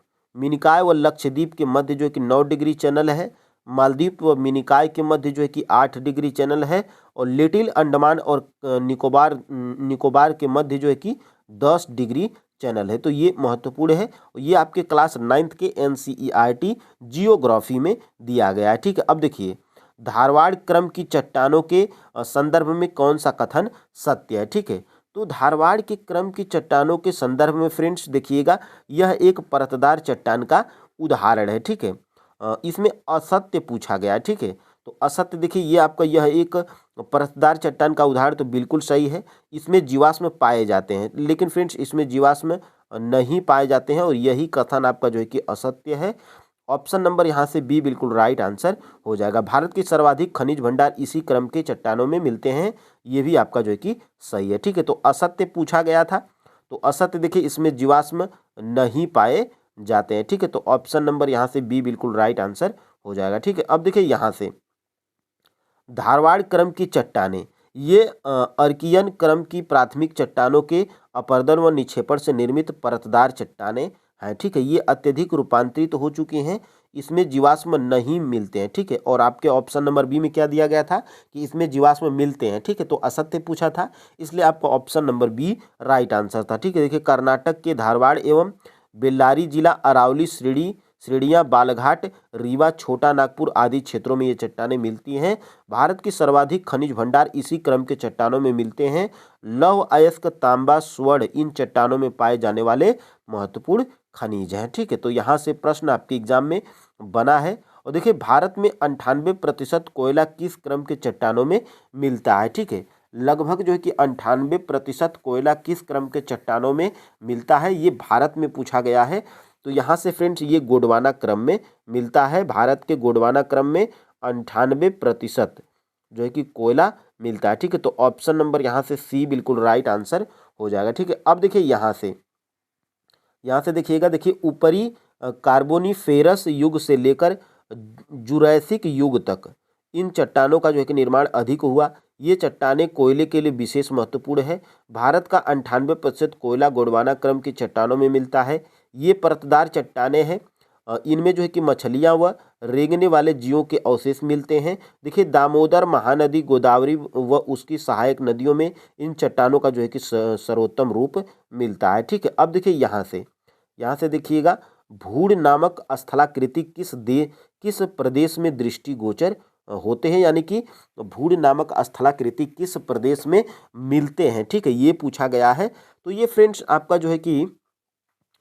के मध्य जो है कि 9 डिग्री चैनल है, मालदीव व मिनिकॉय के मध्य जो है कि 8 डिग्री चैनल है, और लिटिल अंडमान और निकोबार के मध्य जो है कि 10 डिग्री चैनल है। तो ये महत्वपूर्ण है, ये आपके क्लास 9th के NCERT जियोग्राफी में दिया गया है। ठीक है, अब देखिए धारवाड़ क्रम की चट्टानों के संदर्भ में कौन सा कथन सत्य है। ठीक है, तो धारवाड़ के क्रम की चट्टानों के संदर्भ में फ्रेंड्स देखिएगा, यह एक परतदार चट्टान का उदाहरण है। ठीक है, इसमें असत्य पूछा गया है। ठीक है, तो असत्य देखिए, ये आपका यह एक परतदार चट्टान का उदाहरण तो बिल्कुल सही है। इसमें जीवाश्म पाए जाते हैं, लेकिन फ्रेंड्स इसमें जीवाश्म नहीं पाए जाते हैं, और यही कथन आपका जो है कि असत्य है। ऑप्शन नंबर यहाँ से बी बिल्कुल राइट आंसर हो जाएगा। भारत के सर्वाधिक खनिज भंडार इसी क्रम के चट्टानों में मिलते हैं, ये भी आपका जो है कि सही है। ठीक है, तो असत्य पूछा गया था, तो असत्य देखिए इसमें जीवाश्म नहीं पाए जाते हैं। ठीक है, तो ऑप्शन नंबर यहाँ से बी बिल्कुल राइट आंसर हो जाएगा। ठीक है, अब देखिए यहाँ से धारवाड़ क्रम की चट्टानें, ये अर्कियन क्रम की प्राथमिक चट्टानों के अपरदन व निक्षेपण से निर्मित परतदार चट्टानें हैं। ठीक है, ये अत्यधिक रूपांतरित हो चुके हैं, इसमें जीवाश्म नहीं मिलते हैं। ठीक है, और आपके ऑप्शन नंबर बी में क्या दिया गया था कि इसमें जीवाश्म मिलते हैं। ठीक है, तो असत्य पूछा था, इसलिए आपका option number B right answer था। ठीक है, देखिए कर्नाटक के धारवाड़ एवं बेल्लारी जिला, अरावली श्रेणियाँ, बालघाट, रीवा, छोटा नागपुर आदि क्षेत्रों में ये चट्टानें मिलती हैं। भारत के सर्वाधिक खनिज भंडार इसी क्रम के चट्टानों में मिलते हैं। लौह अयस्क, तांबा, स्वर्ण इन चट्टानों में पाए जाने वाले महत्वपूर्ण खनिज हैं। ठीक है, तो यहाँ से प्रश्न आपके एग्जाम में बना है। और देखिए भारत में 98% कोयला किस क्रम के चट्टानों में मिलता है। ठीक है, लगभग जो है कि 98% कोयला किस क्रम के चट्टानों में मिलता है, ये भारत में पूछा गया है। तो यहाँ से फ्रेंड्स ये गोंडवाना क्रम में मिलता है। भारत के गोंडवाना क्रम में 98% जो है कि कोयला मिलता है। ठीक है, तो ऑप्शन नंबर यहाँ से सी बिल्कुल राइट आंसर हो जाएगा। ठीक है, अब देखिए यहाँ से देखिएगा, देखिए ऊपरी कार्बोनिफेरस युग से लेकर जुरैसिक युग तक इन चट्टानों का जो है कि निर्माण अधिक हुआ। ये चट्टानें कोयले के लिए विशेष महत्वपूर्ण है। भारत का 98% कोयला गोंडवाना क्रम की चट्टानों में मिलता है। ये परतदार चट्टानें हैं। इनमें जो है कि मछलियाँ व रेंगने वाले जीवों के अवशेष मिलते हैं। देखिए दामोदर, महानदी, गोदावरी व उसकी सहायक नदियों में इन चट्टानों का जो है कि सर्वोत्तम रूप मिलता है। ठीक है, अब देखिए यहाँ से देखिएगा, भूड़ नामक स्थलाकृति किस प्रदेश में दृष्टिगोचर होते हैं, यानी कि भूड़ नामक स्थलाकृति किस प्रदेश में मिलते हैं। ठीक है, ये पूछा गया है। तो ये फ्रेंड्स आपका जो है कि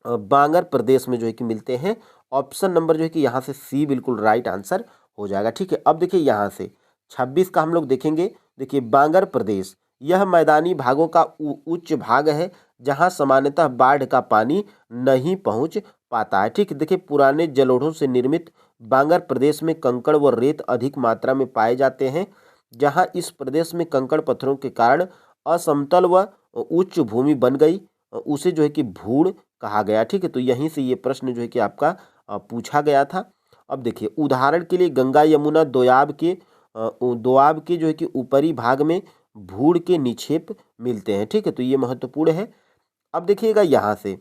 बांगर प्रदेश में जो है कि मिलते हैं। ऑप्शन नंबर जो है कि यहाँ से सी बिल्कुल राइट आंसर हो जाएगा। ठीक है, अब देखिए यहाँ से 26 का हम लोग देखेंगे। देखिए बांगर प्रदेश यह मैदानी भागों का उच्च भाग है, जहाँ सामान्यतः बाढ़ का पानी नहीं पहुँच पाता है। ठीक है, देखिए पुराने जलोढ़ों से निर्मित बांगर प्रदेश में कंकड़ व रेत अधिक मात्रा में पाए जाते हैं। जहाँ इस प्रदेश में कंकड़ पत्थरों के कारण असमतल व उच्च भूमि बन गई, उसे जो है कि भूड़ कहा गया। ठीक है, तो यहीं से ये प्रश्न जो है कि आपका पूछा गया था। अब देखिए उदाहरण के लिए गंगा यमुना दोआब के जो है कि ऊपरी भाग में भूड़ के निक्षेप मिलते हैं। ठीक है, तो ये महत्वपूर्ण है। अब देखिएगा यहाँ से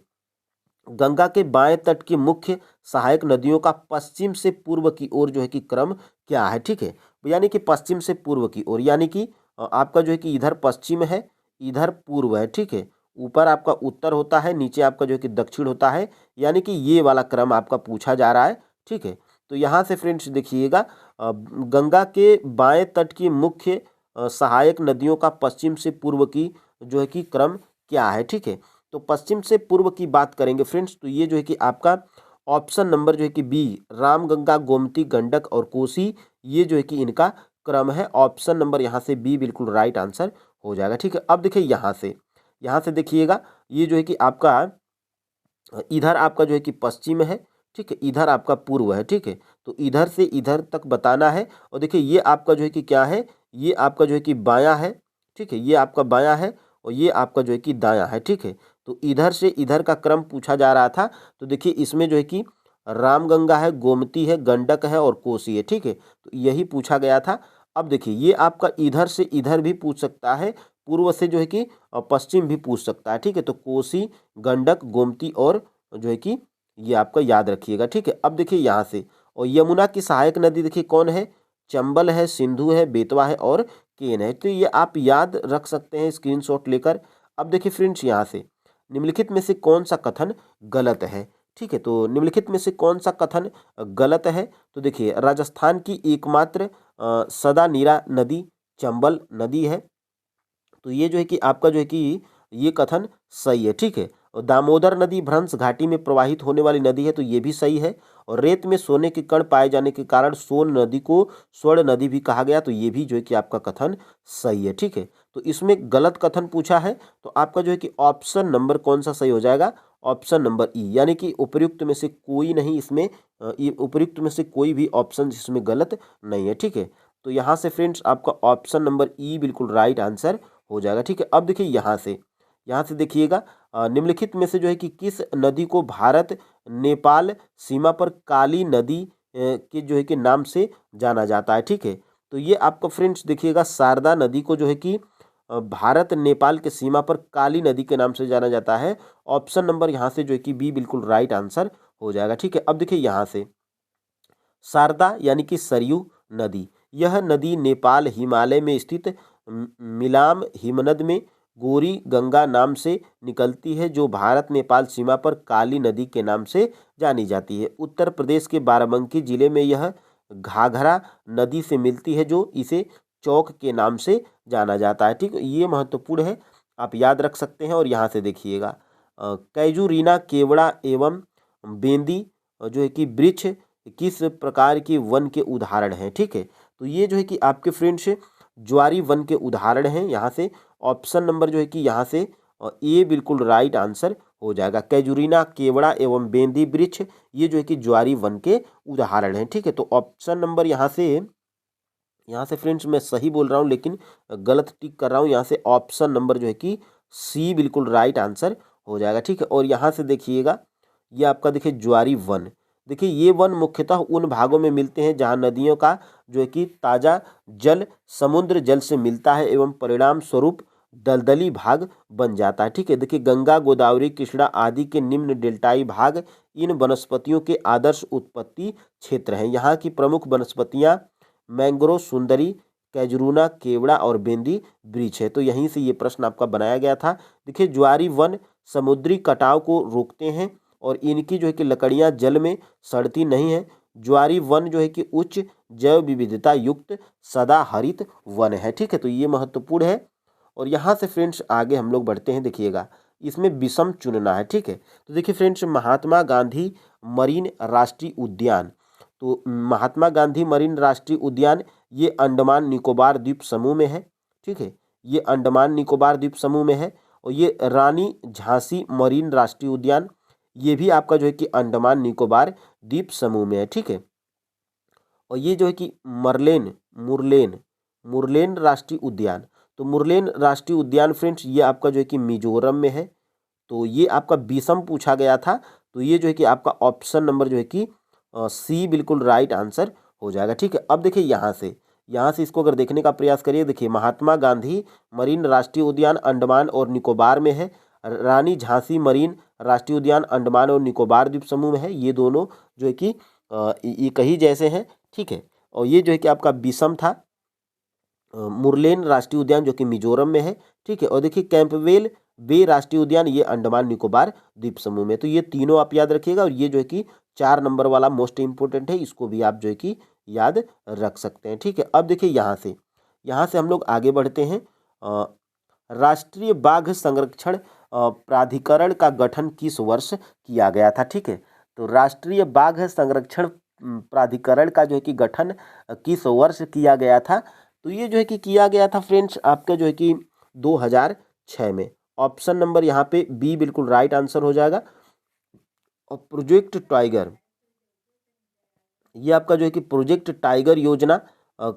गंगा के बाएं तट की मुख्य सहायक नदियों का पश्चिम से पूर्व की ओर जो है कि क्रम क्या है। ठीक है, यानी कि पश्चिम से पूर्व की ओर, यानी कि आपका जो है कि इधर पश्चिम है, इधर पूर्व है। ठीक है, ऊपर आपका उत्तर होता है, नीचे आपका जो है कि दक्षिण होता है, यानी कि ये वाला क्रम आपका पूछा जा रहा है। ठीक है, तो यहाँ से फ्रेंड्स देखिएगा, गंगा के बाएं तट की मुख्य सहायक नदियों का पश्चिम से पूर्व की जो है कि क्रम क्या है। ठीक है, तो पश्चिम से पूर्व की बात करेंगे फ्रेंड्स, तो ये जो है कि आपका ऑप्शन नंबर जो है कि बी, रामगंगा, गोमती, गंडक और कोसी, ये जो है कि इनका क्रम है। ऑप्शन नंबर यहाँ से बी बिल्कुल राइट आंसर हो जाएगा। ठीक है, अब देखिए यहाँ से देखिएगा, ये जो है कि आपका इधर आपका जो है कि पश्चिम है। ठीक है, इधर आपका पूर्व है। ठीक है, तो इधर से इधर तक बताना है। और देखिए ये आपका जो है कि क्या है, ये आपका जो है कि बायां है। ठीक है, ये आपका बायां है और ये आपका जो है कि दायां है। ठीक है, तो इधर से इधर का क्रम पूछा जा रहा था। तो देखिए इसमें जो है कि रामगंगा है, गोमती है, गंडक है और कोसी है। ठीक है, तो यही पूछा गया था। अब देखिए ये आपका इधर से इधर भी पूछ सकता है, पूर्व से जो है कि पश्चिम भी पूछ सकता है। ठीक है, तो कोसी, गंडक, गोमती और जो है कि ये आपका याद रखिएगा। ठीक है, अब देखिए यहाँ से, और यमुना की सहायक नदी देखिए कौन है, चंबल है, सिंधु है, बेतवा है और केन है। तो ये आप याद रख सकते हैं स्क्रीनशॉट लेकर। अब देखिए फ्रेंड्स यहाँ से निम्नलिखित में से कौन सा कथन गलत है। ठीक है, तो निम्नलिखित में से कौन सा कथन गलत है, तो देखिए राजस्थान की एकमात्र सदा नीरा नदी चंबल नदी है। तो ये जो है कि आपका जो है कि ये कथन सही है। ठीक है, और दामोदर नदी भ्रंश घाटी में प्रवाहित होने वाली नदी है, तो ये भी सही है। और रेत में सोने के कण पाए जाने के कारण सोन नदी को स्वर्ण नदी भी कहा गया, तो ये भी जो है कि आपका कथन सही है। ठीक है, तो इसमें गलत कथन पूछा है, तो आपका जो है कि ऑप्शन नंबर कौन सा सही हो जाएगा, ऑप्शन नंबर ई, यानी कि उपयुक्त में से कोई नहीं इसमें, उपयुक्त में से कोई भी ऑप्शन इसमें गलत नहीं है। ठीक है, तो यहाँ से फ्रेंड्स आपका ऑप्शन नंबर ई बिल्कुल राइट आंसर हो जाएगा। ठीक है, अब देखिए यहाँ से देखिएगा, निम्नलिखित में से जो है कि किस नदी को भारत नेपाल सीमा पर काली नदी के जो है कि नाम से जाना जाता है। ठीक है, तो ये आपको फ्रेंड्स देखिएगा, शारदा नदी को जो है कि भारत नेपाल के सीमा पर काली नदी के नाम से जाना जाता है। ऑप्शन नंबर यहाँ से जो है कि बी बिल्कुल राइट आंसर हो जाएगा। ठीक है, अब देखिए यहाँ से शारदा यानी कि सरयू नदी, यह नदी नेपाल हिमालय में स्थित मिलाम हिमनद में गोरी गंगा नाम से निकलती है, जो भारत नेपाल सीमा पर काली नदी के नाम से जानी जाती है। उत्तर प्रदेश के बाराबंकी जिले में यह घाघरा नदी से मिलती है, जो इसे चौक के नाम से जाना जाता है। ठीक, ये महत्वपूर्ण है, आप याद रख सकते हैं। और यहाँ से देखिएगा, कैजुरीना, केवड़ा एवं बेंदी जो है कि वृक्ष किस प्रकार के वन के उदाहरण हैं। ठीक है, तो ये जो है कि आपके फ्रेंड्स ज्वारी वन के उदाहरण हैं। यहाँ से ऑप्शन नंबर जो है कि यहाँ से ए बिल्कुल राइट आंसर हो जाएगा। कैजुरीना, केवड़ा एवं बेंदी वृक्ष ये जो है कि ज्वारी वन के उदाहरण हैं। ठीक है, तो ऑप्शन नंबर यहाँ से फ्रेंड्स मैं सही बोल रहा हूँ, लेकिन गलत टिक कर रहा हूँ। यहाँ से ऑप्शन नंबर जो है कि सी बिल्कुल राइट आंसर हो जाएगा। ठीक है, और यहाँ से देखिएगा, ये आपका देखिए ज्वारी वन, देखिए ये वन मुख्यतः उन भागों में मिलते हैं जहाँ नदियों का जो है कि ताज़ा जल समुद्र जल से मिलता है एवं परिणाम स्वरूप दलदली भाग बन जाता है। ठीक है, देखिए गंगा गोदावरी कृष्णा आदि के निम्न डेल्टाई भाग इन वनस्पतियों के आदर्श उत्पत्ति क्षेत्र हैं। यहाँ की प्रमुख वनस्पतियाँ मैंग्रोव सुंदरी कैजरूना केवड़ा और बेंदी वृक्ष है। तो यहीं से ये प्रश्न आपका बनाया गया था। देखिए ज्वारी वन समुद्री कटाव को रोकते हैं और इनकी जो है कि लकड़ियाँ जल में सड़ती नहीं है। ज्वारी वन जो है कि उच्च जैव विविधता युक्त सदाहरित वन है। ठीक है, तो ये महत्वपूर्ण है। और यहाँ से फ्रेंड्स आगे हम लोग बढ़ते हैं। देखिएगा इसमें विषम चुनना है। ठीक है, तो देखिए फ्रेंड्स महात्मा गांधी मरीन राष्ट्रीय उद्यान, तो महात्मा गांधी मरीन राष्ट्रीय उद्यान ये अंडमान निकोबार द्वीप समूह में है। ठीक है, ये अंडमान निकोबार द्वीप समूह में है। और ये रानी झांसी मरीन राष्ट्रीय उद्यान ये भी आपका जो है कि अंडमान निकोबार द्वीप समूह में है। ठीक है, और ये जो है कि मुरलेन मुरलेन राष्ट्रीय उद्यान, तो मुरलेन राष्ट्रीय उद्यान फ्रेंड्स ये आपका जो है कि मिजोरम में है। तो ये आपका विषम पूछा गया था, तो ये जो है कि आपका ऑप्शन नंबर जो है कि सी बिल्कुल राइट आंसर हो जाएगा। ठीक है, अब देखिए यहाँ से इसको अगर देखने का प्रयास करिए, देखिए महात्मा गांधी मरीन राष्ट्रीय उद्यान अंडमान और निकोबार में है। रानी झांसी मरीन राष्ट्रीय उद्यान अंडमान और निकोबार द्वीप समूह में है। ये दोनों जो है कि ये कहीं जैसे हैं। ठीक है, और ये जो है कि आपका विषम था मुरलेन राष्ट्रीय उद्यान जो कि मिजोरम में है। ठीक है, और देखिए कैंपवेल बे राष्ट्रीय उद्यान ये अंडमान निकोबार द्वीप समूह में। तो ये तीनों आप याद रखिएगा। और ये जो है कि 4 नंबर वाला मोस्ट इंपोर्टेंट है, इसको भी आप जो है कि याद रख सकते हैं। ठीक है, अब देखिए यहाँ से हम लोग आगे बढ़ते हैं। राष्ट्रीय बाघ संरक्षण प्राधिकरण का गठन किस वर्ष किया गया था। ठीक है, तो राष्ट्रीय बाघ संरक्षण प्राधिकरण का जो है कि गठन किस वर्ष किया गया था, तो ये जो है कि किया गया था फ्रेंड्स आपका जो है कि 2006 में। ऑप्शन नंबर यहाँ पे बी बिल्कुल राइट आंसर हो जाएगा। और प्रोजेक्ट टाइगर ये आपका जो है कि प्रोजेक्ट टाइगर योजना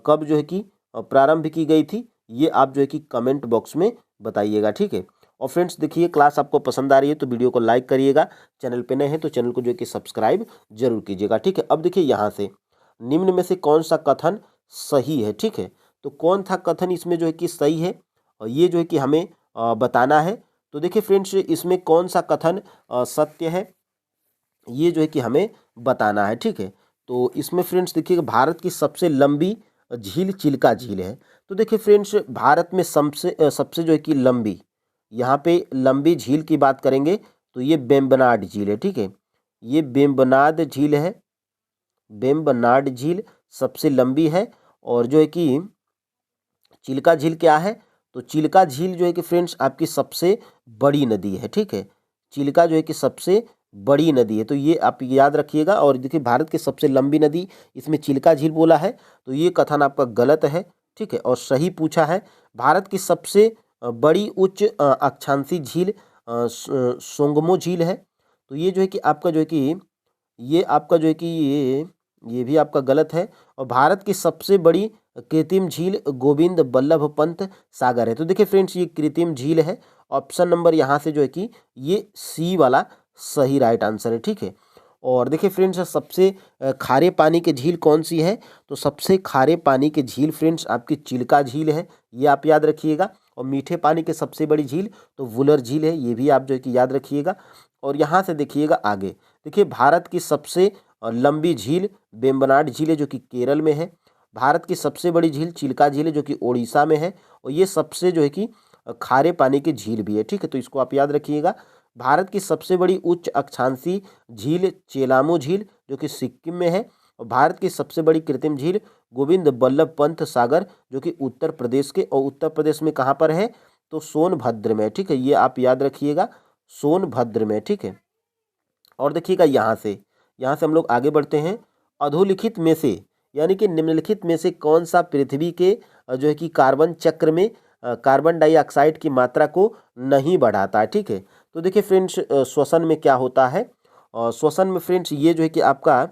कब जो है कि प्रारंभ की गई थी, ये आप जो है कि कमेंट बॉक्स में बताइएगा। ठीक है, और फ्रेंड्स देखिए क्लास आपको पसंद आ रही है तो वीडियो को लाइक करिएगा, चैनल पे नए हैं तो चैनल को जो है कि सब्सक्राइब जरूर कीजिएगा। ठीक है, अब देखिए यहाँ से निम्न में से कौन सा कथन सही है। ठीक है, तो कौन था कथन इसमें जो है कि सही है और ये जो है कि हमें बताना है। तो देखिए फ्रेंड्स इसमें कौन सा कथन सत्य है ये जो है कि हमें बताना है। ठीक है, तो इसमें फ्रेंड्स देखिए भारत की सबसे लंबी झील चिल्का झील है। तो देखिए फ्रेंड्स भारत में सबसे जो है कि लंबी, यहाँ पे लंबी झील की बात करेंगे तो ये वेम्बनाड झील है। ठीक है, ये वेम्बनाड झील है, वेम्बनाड झील सबसे लंबी है। और जो है कि चिल्का झील क्या है, तो चिल्का झील जो है कि फ्रेंड्स आपकी सबसे बड़ी नदी है। ठीक है, चिल्का जो है कि सबसे बड़ी नदी है, तो ये आप याद रखिएगा। और देखिए भारत की सबसे लंबी नदी इसमें चिल्का झील बोला है, तो ये कथन आपका गलत है। ठीक है, और सही पूछा है भारत की सबसे बड़ी उच्च अक्षांशीय झील सोंगमो झील है। तो ये जो है कि आपका जो है कि ये आपका जो है कि ये भी आपका गलत है। और भारत की सबसे बड़ी कृत्रिम झील गोविंद बल्लभ पंत सागर है। तो देखिए फ्रेंड्स ये कृत्रिम झील है। ऑप्शन नंबर यहाँ से जो है कि ये सी वाला सही राइट आंसर है। ठीक है, और देखिए फ्रेंड्स सबसे खारे पानी की झील कौन सी है, तो सबसे खारे पानी की झील फ्रेंड्स आपकी चिल्का झील है, ये आप याद रखिएगा। और मीठे पानी की सबसे बड़ी झील तो वुलर झील है, ये भी आप जो है कि याद रखिएगा। और यहाँ से देखिएगा आगे, देखिए भारत की सबसे लंबी झील वेम्बनाड झील है जो कि केरल में है। भारत की सबसे बड़ी झील चिल्का झील है जो कि ओडिशा में है। और ये सबसे जो है कि खारे पानी की झील भी है। ठीक है, तो इसको आप याद रखिएगा। भारत की सबसे बड़ी उच्च अक्षांशीय झील चेलामो झील जो कि सिक्किम में है। और भारत की सबसे बड़ी कृत्रिम झील गोविंद बल्लभ पंत सागर जो कि उत्तर प्रदेश के, और उत्तर प्रदेश में कहाँ पर है, तो सोनभद्र में। ठीक है, ये आप याद रखिएगा, सोनभद्र में। ठीक है, और देखिएगा यहाँ से हम लोग आगे बढ़ते हैं। अधोलिखित में से यानी कि निम्नलिखित में से कौन सा पृथ्वी के जो है कि कार्बन चक्र में कार्बन डाइऑक्साइड की मात्रा को नहीं बढ़ाता है। ठीक है, तो देखिए फ्रेंड्स श्वसन में क्या होता है, श्वसन में फ्रेंड्स ये जो है कि आपका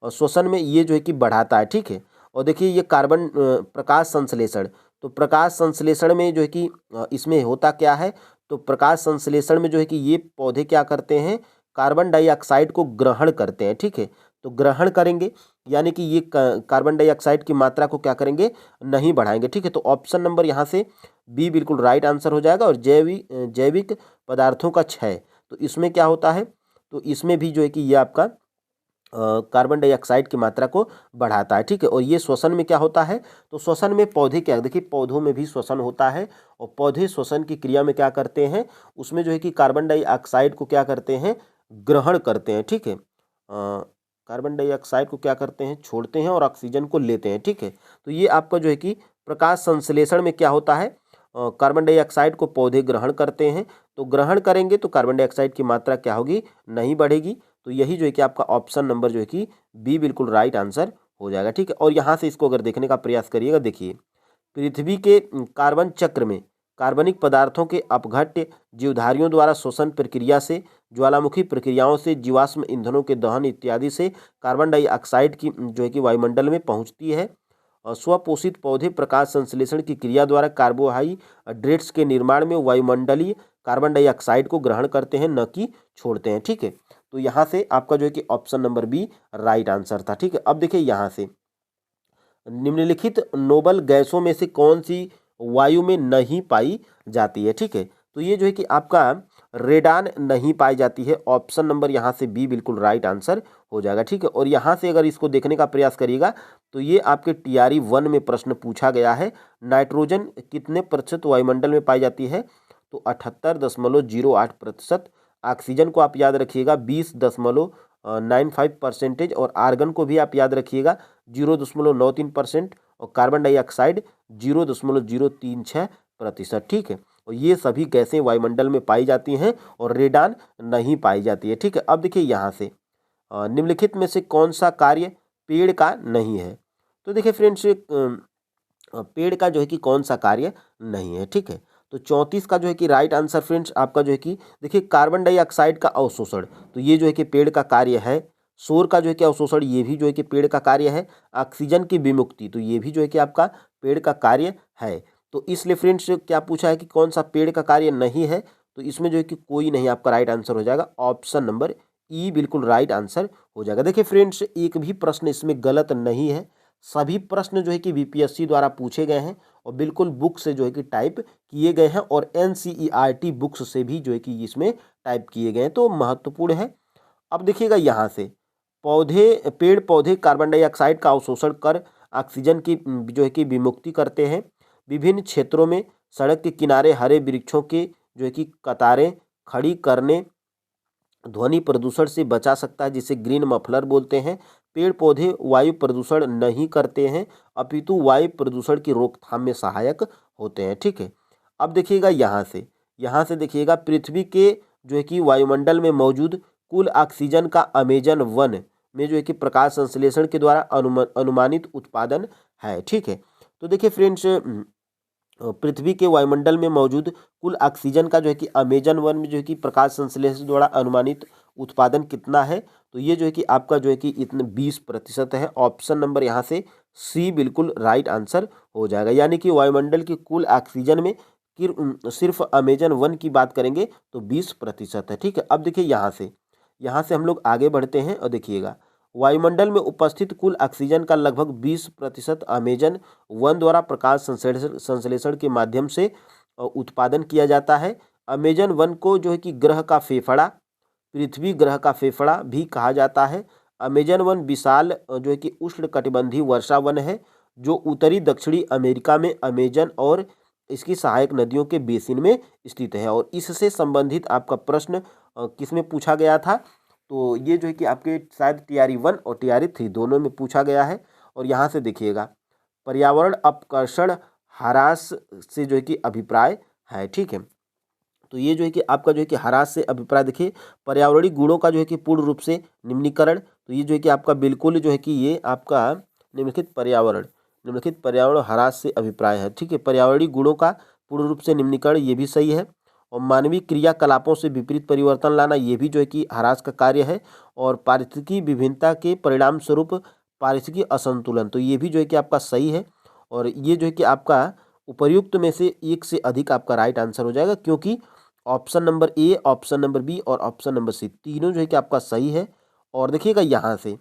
श्वसन में ये जो है कि बढ़ाता है। ठीक है, और देखिए ये कार्बन प्रकाश संश्लेषण, तो प्रकाश संश्लेषण में जो है कि इसमें होता क्या है, तो प्रकाश संश्लेषण में जो है कि ये पौधे क्या करते हैं, कार्बन डाइऑक्साइड को ग्रहण करते हैं। ठीक है, तो ग्रहण करेंगे, यानी कि ये कार्बन डाइऑक्साइड की मात्रा को क्या करेंगे, नहीं बढ़ाएंगे। ठीक है, तो ऑप्शन नंबर यहाँ से बी बिल्कुल राइट आंसर हो जाएगा। और जैविक पदार्थों का क्षय, तो इसमें क्या होता है, तो इसमें भी जो है कि ये आपका कार्बन डाइऑक्साइड की मात्रा को बढ़ाता है। ठीक है, और ये श्वसन में क्या होता है, तो श्वसन में पौधे क्या, देखिए पौधों में भी श्वसन होता है, और पौधे श्वसन की क्रिया में क्या करते हैं, उसमें जो है कि कार्बन डाइऑक्साइड को क्या करते हैं, ग्रहण करते हैं। ठीक है, कार्बन डाइऑक्साइड को क्या करते हैं, छोड़ते हैं और ऑक्सीजन को लेते हैं। ठीक है, तो ये आपका जो है कि प्रकाश संश्लेषण में क्या होता है, कार्बन डाइऑक्साइड को पौधे ग्रहण करते हैं, तो ग्रहण करेंगे तो कार्बन डाइऑक्साइड की मात्रा क्या होगी, नहीं बढ़ेगी। तो यही जो है कि आपका ऑप्शन नंबर जो है कि बी बिल्कुल राइट आंसर हो जाएगा। ठीक है, और यहाँ से इसको अगर देखने का प्रयास करिएगा, देखिए पृथ्वी के कार्बन चक्र में कार्बनिक पदार्थों के अपघट्य जीवधारियों द्वारा शोषण प्रक्रिया से, ज्वालामुखी प्रक्रियाओं से, जीवाश्म ईंधनों के दहन इत्यादि से कार्बन डाइऑक्साइड की जो है कि वायुमंडल में पहुंचती है। और स्वपोषित पौधे प्रकाश संश्लेषण की क्रिया द्वारा कार्बोहाइड्रेट्स के निर्माण में वायुमंडलीय कार्बन डाइऑक्साइड को ग्रहण करते हैं, न कि छोड़ते हैं। ठीक है, तो यहाँ से आपका जो है कि option number B right answer था। ठीक है, अब देखिए यहाँ से निम्नलिखित नोबल गैसों में से कौन सी वायु में नहीं पाई जाती है। ठीक है, तो ये जो है कि आपका रेडान नहीं पाई जाती है। ऑप्शन नंबर यहाँ से बी बिल्कुल राइट आंसर हो जाएगा। ठीक है, और यहाँ से अगर इसको देखने का प्रयास करिएगा तो ये आपके टीआरई 1 में प्रश्न पूछा गया है। नाइट्रोजन कितने प्रतिशत वायुमंडल में पाई जाती है, तो 78.08%। ऑक्सीजन को आप याद रखिएगा 20.95%, और आर्गन को भी आप याद रखिएगा 0.93%, और कार्बन डाइऑक्साइड 0.036%। ठीक है, और ये सभी गैसें वायुमंडल में पाई जाती हैं और रेडान नहीं पाई जाती है। ठीक है, अब देखिए यहाँ से निम्नलिखित में से कौन सा कार्य पेड़ का नहीं है, तो देखिए फ्रेंड्स पेड़ का जो है कि कौन सा कार्य नहीं है। ठीक है, तो 34 का जो है कि राइट आंसर फ्रेंड्स आपका जो है कि देखिए कार्बन डाइऑक्साइड का अवशोषण, तो ये जो है कि पेड़ का कार्य है। सौर का जो है कि अवशोषण, ये भी जो है कि पेड़ का कार्य है। ऑक्सीजन की विमुक्ति, तो ये भी जो है कि आपका पेड़ का कार्य है। तो इसलिए फ्रेंड्स क्या पूछा है कि कौन सा पेड़ का कार्य नहीं है, तो इसमें जो है कि कोई नहीं आपका राइट आंसर हो जाएगा। ऑप्शन नंबर ई बिल्कुल राइट आंसर हो जाएगा। देखिए फ्रेंड्स एक भी प्रश्न इसमें गलत नहीं है, सभी प्रश्न जो है कि बीपीएससी द्वारा पूछे गए हैं और बिल्कुल बुक से जो है कि टाइप किए गए हैं, और एनसीईआरटी बुक्स से भी जो है कि इसमें टाइप किए गए हैं, तो महत्वपूर्ण है। अब देखिएगा यहाँ से पेड़ पौधे कार्बन डाइऑक्साइड का अवशोषण कर ऑक्सीजन की जो है कि विमुक्ति करते हैं। विभिन्न क्षेत्रों में सड़क के किनारे हरे वृक्षों के जो है कि कतारें खड़ी करने ध्वनि प्रदूषण से बचा सकता है, जिसे ग्रीन मफलर बोलते हैं। पेड़ पौधे वायु प्रदूषण नहीं करते हैं, अपितु वायु प्रदूषण की रोकथाम में सहायक होते हैं। ठीक है, अब देखिएगा यहाँ से देखिएगा पृथ्वी के जो है कि वायुमंडल में मौजूद कुल ऑक्सीजन का अमेजन 1 में जो है कि प्रकाश संश्लेषण के द्वारा अनुमानित उत्पादन है। ठीक है, तो देखिए फ्रेंड्स पृथ्वी के वायुमंडल में मौजूद कुल ऑक्सीजन का जो है कि अमेजन 1 में जो है कि प्रकाश संश्लेषण द्वारा अनुमानित उत्पादन कितना है, तो ये जो है कि आपका जो है कि इतने 20% है। ऑप्शन नंबर यहाँ से सी बिल्कुल राइट आंसर हो जाएगा, यानी कि वायुमंडल की कुल ऑक्सीजन में सिर्फ अमेजन 1 की बात करेंगे तो 20% है। ठीक है, अब देखिए यहाँ से हम लोग आगे बढ़ते हैं और देखिएगा वायुमंडल में उपस्थित कुल ऑक्सीजन का लगभग 20% अमेजन 1 द्वारा प्रकाश संश्लेषण के माध्यम से उत्पादन किया जाता है। अमेजन 1 को जो है कि ग्रह का फेफड़ा, पृथ्वी ग्रह का फेफड़ा भी कहा जाता है। अमेजन 1 विशाल जो है कि उष्णकटिबंधीय वर्षा वन है, जो उत्तरी दक्षिणी अमेरिका में अमेजन और इसकी सहायक नदियों के बेसिन में स्थित है। और इससे संबंधित आपका प्रश्न किसमें पूछा गया था, तो ये जो है कि आपके शायद टीआरई 1 और टीआरई 3 दोनों में पूछा गया है। और यहाँ से देखिएगा पर्यावरण अपकर्षण ह्रास से जो है कि अभिप्राय है। ठीक है, तो ये जो है कि आपका जो है कि ह्रास से अभिप्राय, देखिए पर्यावरणीय गुणों का जो है कि पूर्ण रूप से निम्नीकरण, तो ये जो है कि आपका बिल्कुल जो है कि ये आपका निम्नलिखित पर्यावरण ह्रास से अभिप्राय है। ठीक है, पर्यावरणीय गुणों का पूर्ण रूप से निम्नीकरण, ये भी सही है। और मानवीय क्रियाकलापों से विपरीत परिवर्तन लाना, ये भी जो है कि ह्रास का कार्य है। और पारिस्थितिकी विभिन्नता के परिणाम स्वरूप पारिस्थितिकी असंतुलन, तो ये भी जो है कि आपका सही है। और ये जो है कि आपका उपर्युक्त में से एक से अधिक आपका राइट आंसर हो जाएगा, क्योंकि option number A, option number B और ऑप्शन नंबर सी तीनों जो है कि आपका सही है। और देखिएगा यहाँ से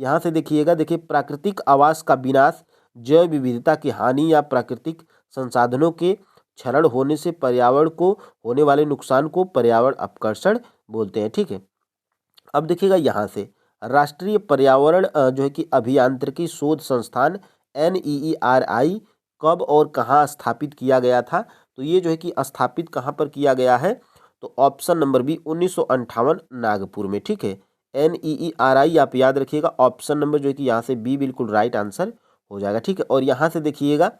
यहाँ से देखिएगा, देखिए प्राकृतिक आवास का विनाश, जैव विविधता की हानि या प्राकृतिक संसाधनों के क्षरण होने से पर्यावरण को होने वाले नुकसान को पर्यावरण अपकर्षण बोलते हैं। ठीक है, अब देखिएगा यहाँ से राष्ट्रीय पर्यावरण जो है कि अभियांत्रिकी शोध संस्थान NEERI कब और कहाँ स्थापित किया गया था? तो ये जो है कि स्थापित कहाँ पर किया गया है? तो ऑप्शन नंबर बी 1958 नागपुर में। ठीक है, NEERI आप याद रखिएगा, ऑप्शन नंबर जो है कि यहाँ से बी बिल्कुल राइट आंसर हो जाएगा। ठीक है, और यहाँ से देखिएगा,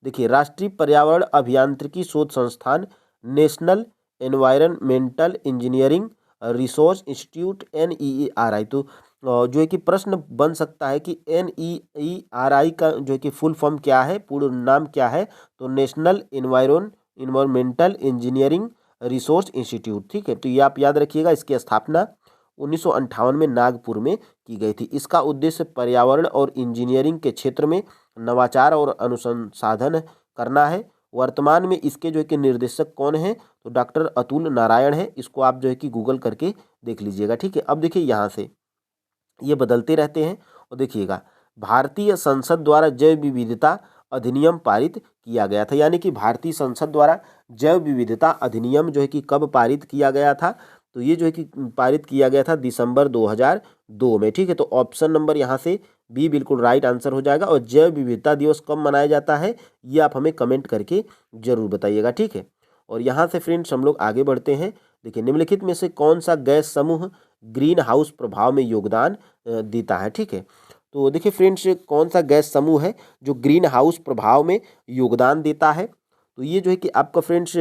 देखिए राष्ट्रीय पर्यावरण अभियांत्रिकी शोध संस्थान, national environmental engineering resource institute NEERI। तो जो है कि प्रश्न बन सकता है कि NEERI का जो है कि फुल फॉर्म क्या है, पूर्ण नाम क्या है? तो national environmental engineering resource institute. ठीक है, तो ये आप याद रखिएगा, इसकी स्थापना 1958 में नागपुर में की गई थी। इसका उद्देश्य पर्यावरण और इंजीनियरिंग के क्षेत्र में नवाचार और अनुसंधान करना है। वर्तमान में इसके जो है कि निर्देशक कौन है? तो डॉक्टर अतुल नारायण है। इसको आप जो है कि गूगल करके देख लीजिएगा। ठीक है, अब देखिए यहाँ से ये बदलते रहते हैं, और देखिएगा भारतीय संसद द्वारा जैव विविधता अधिनियम पारित किया गया था, यानी कि भारतीय संसद द्वारा जैव विविधता अधिनियम जो है कि कब पारित किया गया था? तो ये जो है कि पारित किया गया था दिसंबर 2002 में। ठीक है, तो ऑप्शन नंबर यहाँ से बी बिल्कुल राइट आंसर हो जाएगा। और जैव विविधता दिवस कब मनाया जाता है, ये आप हमें कमेंट करके जरूर बताइएगा। ठीक है, और यहाँ से फ्रेंड्स हम लोग आगे बढ़ते हैं। देखिए निम्नलिखित में से कौन सा गैस समूह ग्रीन हाउस प्रभाव में योगदान देता है? ठीक है, तो देखिए फ्रेंड्स, कौन सा गैस समूह है जो ग्रीन हाउस प्रभाव में योगदान देता है? तो ये जो है कि आपका फ्रेंड्स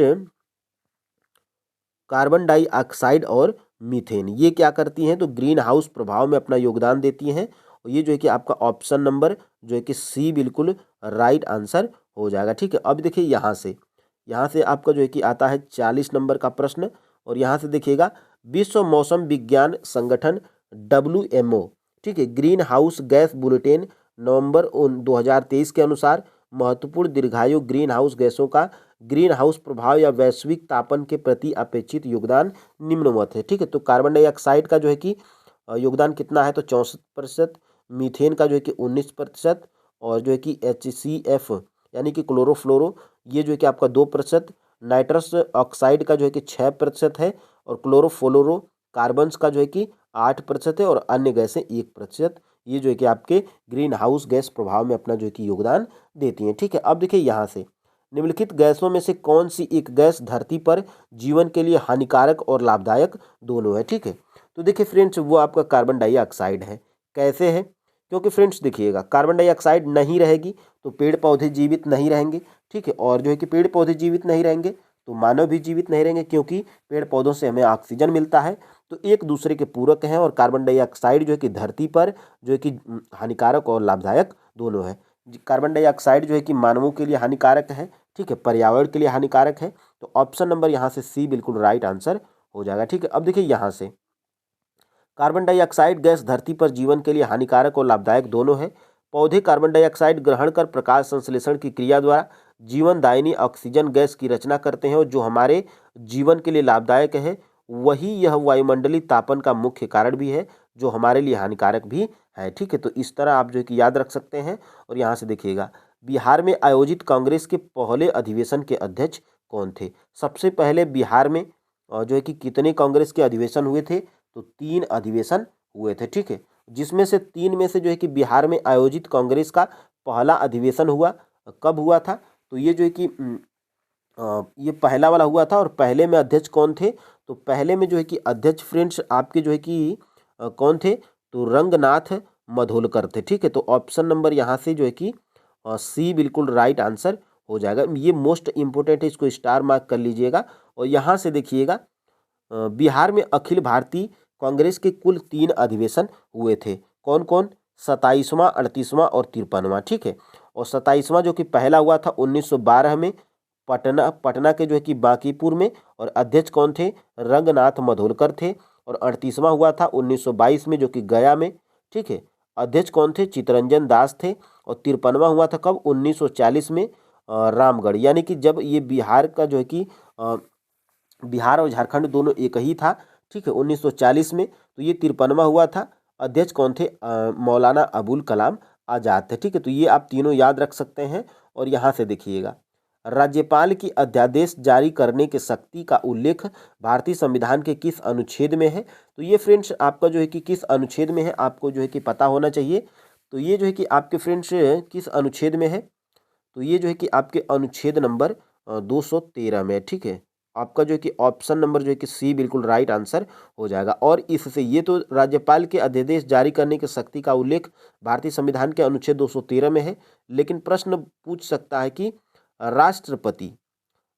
कार्बन डाइऑक्साइड और मीथेन, ये क्या करती हैं? तो ग्रीन हाउस प्रभाव में अपना योगदान देती हैं। और ये जो है कि आपका ऑप्शन नंबर जो है कि सी बिल्कुल राइट आंसर हो जाएगा। ठीक है, अब देखिए यहाँ से आपका जो है कि आता है 40 नंबर का प्रश्न। और यहाँ से देखिएगा, विश्व मौसम विज्ञान संगठन WMO, ठीक है, ग्रीन हाउस गैस बुलेटिन नवंबर 2023 के अनुसार महत्वपूर्ण दीर्घायु ग्रीन हाउस गैसों का ग्रीन हाउस प्रभाव या वैश्विक तापन के प्रति अपेक्षित योगदान निम्नवत है। ठीक है, तो कार्बन डाइऑक्साइड का जो है कि योगदान कितना है? तो 64%, मीथेन का जो है कि 19%, और जो है कि HCF यानी कि क्लोरोफ्लोरो, ये जो है कि आपका 2%, नाइट्रस ऑक्साइड का जो है कि 6% है, और क्लोरोफ्लोरो कार्बन्स का जो है कि 8% है, और अन्य गैसें 1%। ये जो है कि आपके ग्रीन हाउस गैस प्रभाव में अपना जो है कि योगदान देती हैं। ठीक है, अब देखिए यहाँ से निम्नलिखित गैसों में से कौन सी एक गैस धरती पर जीवन के लिए हानिकारक और लाभदायक दोनों है? ठीक है, तो देखिए फ्रेंड्स, वो आपका कार्बन डाइऑक्साइड है। कैसे है? क्योंकि फ्रेंड्स देखिएगा, कार्बन डाइऑक्साइड नहीं रहेगी तो पेड़ पौधे जीवित नहीं रहेंगे। ठीक है, और जो है कि पेड़ पौधे जीवित नहीं रहेंगे तो मानव भी जीवित नहीं रहेंगे, क्योंकि पेड़ पौधों से हमें ऑक्सीजन मिलता है। तो एक दूसरे के पूरक हैं, और कार्बन डाइऑक्साइड जो है कि धरती पर जो है कि हानिकारक और लाभदायक दोनों है। कार्बन डाइऑक्साइड जो है कि मानवों के लिए हानिकारक है। ठीक है, पर्यावरण के लिए हानिकारक है। तो ऑप्शन नंबर यहाँ से सी बिल्कुल राइट आंसर हो जाएगा। ठीक है, अब देखिए यहाँ से कार्बन डाइऑक्साइड गैस धरती पर जीवन के लिए हानिकारक और लाभदायक दोनों है। पौधे कार्बन डाइऑक्साइड ग्रहण कर प्रकाश संश्लेषण की क्रिया द्वारा जीवनदायिनी ऑक्सीजन गैस की रचना करते हैं, और जो हमारे जीवन के लिए लाभदायक है वही यह वायुमंडलीय तापन का मुख्य कारण भी है, जो हमारे लिए हानिकारक भी है। ठीक है, तो इस तरह आप जो है कि याद रख सकते हैं। और यहाँ से देखिएगा, बिहार में आयोजित कांग्रेस के पहले अधिवेशन के अध्यक्ष कौन थे? सबसे पहले बिहार में जो है कि कितने कांग्रेस के अधिवेशन हुए थे? तो 3 अधिवेशन हुए थे। ठीक है, जिसमें से 3 में से जो है कि बिहार में आयोजित कांग्रेस का पहला अधिवेशन हुआ, कब हुआ था? तो ये जो है कि ये पहला वाला हुआ था। और पहले में अध्यक्ष कौन थे? तो पहले में जो है कि अध्यक्ष फ्रेंड्स आपके जो है कि कौन थे? तो रंगनाथ मधोलकर थे। ठीक है, तो ऑप्शन नंबर यहाँ से जो है कि सी बिल्कुल राइट आंसर हो जाएगा। ये मोस्ट इंपोर्टेंट है, इसको स्टार मार्क कर लीजिएगा। और यहाँ से देखिएगा, बिहार में अखिल भारतीय कांग्रेस के कुल 3 अधिवेशन हुए थे। कौन कौन? 27वां, 38वां और 53वां। ठीक है, और 27वां जो कि पहला हुआ था 1912 में पटना के जो है कि बांकीपुर में, और अध्यक्ष कौन थे? रंगनाथ मधोलकर थे। और 38वां हुआ था 1922 में, जो कि गया में। ठीक है, अध्यक्ष कौन थे? चित्तरंजन दास थे। और 53वां हुआ था कब? 1940 में, रामगढ़, यानी कि जब ये बिहार का जो है कि बिहार और झारखंड दोनों एक ही था। ठीक है, 1940 में। तो ये 53वां हुआ था अध्यक्ष कौन थे? मौलाना अबुल कलाम आज़ाद थे। ठीक है, तो ये आप तीनों याद रख सकते हैं। और यहाँ से देखिएगा, राज्यपाल की अध्यादेश जारी करने की शक्ति का उल्लेख भारतीय संविधान के किस अनुच्छेद में है? तो ये फ्रेंड्स आपका जो है कि किस अनुच्छेद में है, आपको जो है कि पता होना चाहिए। तो ये जो है कि आपके फ्रेंड्स किस अनुच्छेद में है? तो ये जो है कि आपके अनुच्छेद नंबर 213 में है। ठीक है, आपका जो है कि ऑप्शन नंबर जो है कि सी बिल्कुल राइट आंसर हो जाएगा। और इससे ये तो राज्यपाल के अध्यादेश जारी करने की शक्ति का उल्लेख भारतीय संविधान के अनुच्छेद 213 में है। लेकिन प्रश्न पूछ सकता है कि राष्ट्रपति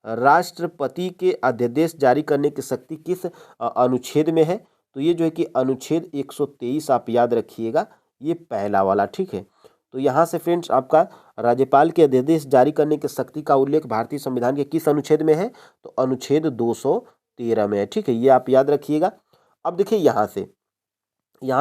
राष्ट्रपति के अध्यादेश जारी करने की शक्ति किस अनुच्छेद में है? तो ये जो है कि अनुच्छेद 123 आप याद रखिएगा, ये पहला वाला। ठीक है, तो यहाँ से फ्रेंड्स आपका राज्यपाल के अध्यादेश जारी करने की शक्ति का उल्लेख भारतीय संविधान के किस अनुच्छेद में है? तो अनुच्छेद 213 में है। ठीक है, ये आप याद रखिएगा। अब देखिए यहाँ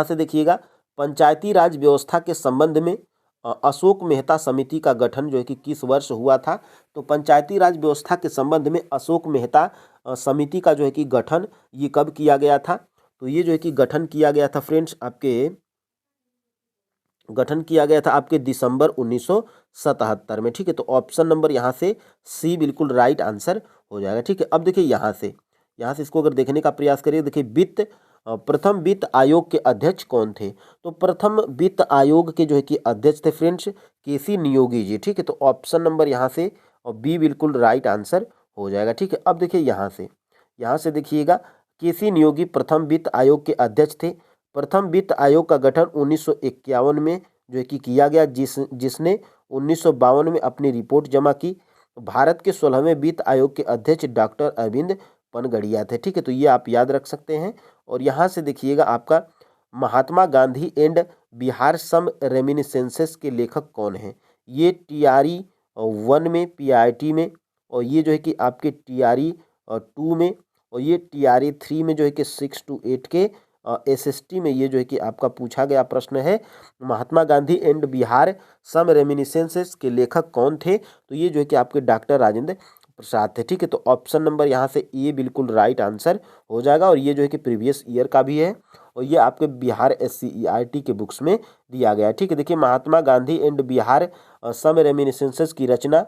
से देखिएगा, पंचायती राज व्यवस्था के संबंध में अशोक मेहता समिति का गठन जो है कि किस वर्ष हुआ था? तो पंचायती राज व्यवस्था के संबंध में अशोक मेहता समिति का जो है कि गठन ये कब किया गया था? तो ये जो है कि गठन किया गया था फ्रेंड्स आपके दिसंबर 1977 में। ठीक है, तो ऑप्शन नंबर यहाँ से सी बिल्कुल राइट आंसर हो जाएगा। ठीक है, अब देखिए यहाँ से इसको अगर देखने का प्रयास करिए, देखिए प्रथम वित्त आयोग के अध्यक्ष कौन थे? तो प्रथम वित्त आयोग के जो है कि अध्यक्ष थे फ्रेंड्स केसी नियोगी जी। ठीक है, तो ऑप्शन नंबर यहाँ से और बी बिल्कुल राइट आंसर हो जाएगा। ठीक है, अब देखिए यहाँ से देखिएगा, केसी नियोगी प्रथम वित्त आयोग के अध्यक्ष थे। प्रथम वित्त आयोग का गठन 1951 में जो है कि किया गया, जिसने 1952 में अपनी रिपोर्ट जमा की। भारत के 16वें वित्त आयोग के अध्यक्ष डॉक्टर अरविंद पनगड़िया थे। ठीक है, तो ये आप याद रख सकते हैं। और यहाँ से देखिएगा, आपका Mahatma Gandhi and Bihar some reminiscences के लेखक कौन हैं? ये TRE 1 में, PIT में, और ये जो है कि आपके TRE 2 में, और ये TRE 3 में जो है कि 6 to 8 के SST में ये जो है कि आपका पूछा गया प्रश्न है। Mahatma Gandhi and Bihar some reminiscences के लेखक कौन थे? तो ये जो है कि आपके डॉक्टर राजेंद्र प्रसाद थे। ठीक है, तो ऑप्शन नंबर यहाँ से ए बिल्कुल राइट आंसर हो जाएगा। और ये जो है कि प्रीवियस ईयर का भी है, और ये आपके बिहार SCERT के बुक्स में दिया गया है। ठीक है, देखिए Mahatma Gandhi and Bihar some reminiscences की रचना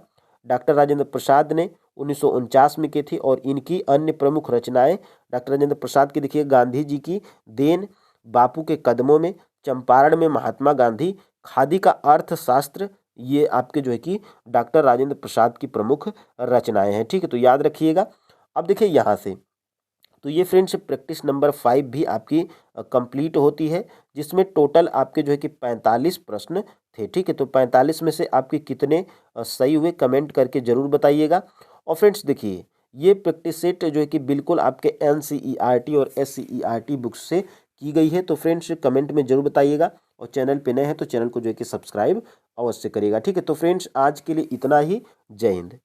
डॉक्टर राजेंद्र प्रसाद ने 1949 में की थी। और इनकी अन्य प्रमुख रचनाएं डॉक्टर राजेंद्र प्रसाद की देखिए, गांधी जी की देन, बापू के कदमों में, चंपारण में महात्मा गांधी, खादी का अर्थशास्त्र, ये आपके जो है कि डॉक्टर राजेंद्र प्रसाद की प्रमुख रचनाएं हैं। ठीक है, तो याद रखिएगा। अब देखिए यहाँ से, तो ये फ्रेंड्स प्रैक्टिस नंबर 5 भी आपकी कंप्लीट होती है, जिसमें टोटल आपके जो है कि 45 प्रश्न थे। ठीक है, तो 45 में से आपके कितने सही हुए कमेंट करके जरूर बताइएगा। और फ्रेंड्स देखिए, ये प्रैक्टिस सेट जो है कि बिल्कुल आपके NCERT और SCERT बुक्स से की गई है। तो फ्रेंड्स कमेंट में जरूर बताइएगा, और चैनल पे नए हैं तो चैनल को जो है कि सब्सक्राइब अवश्य करिएगा। ठीक है, तो फ्रेंड्स आज के लिए इतना ही। जय हिंद।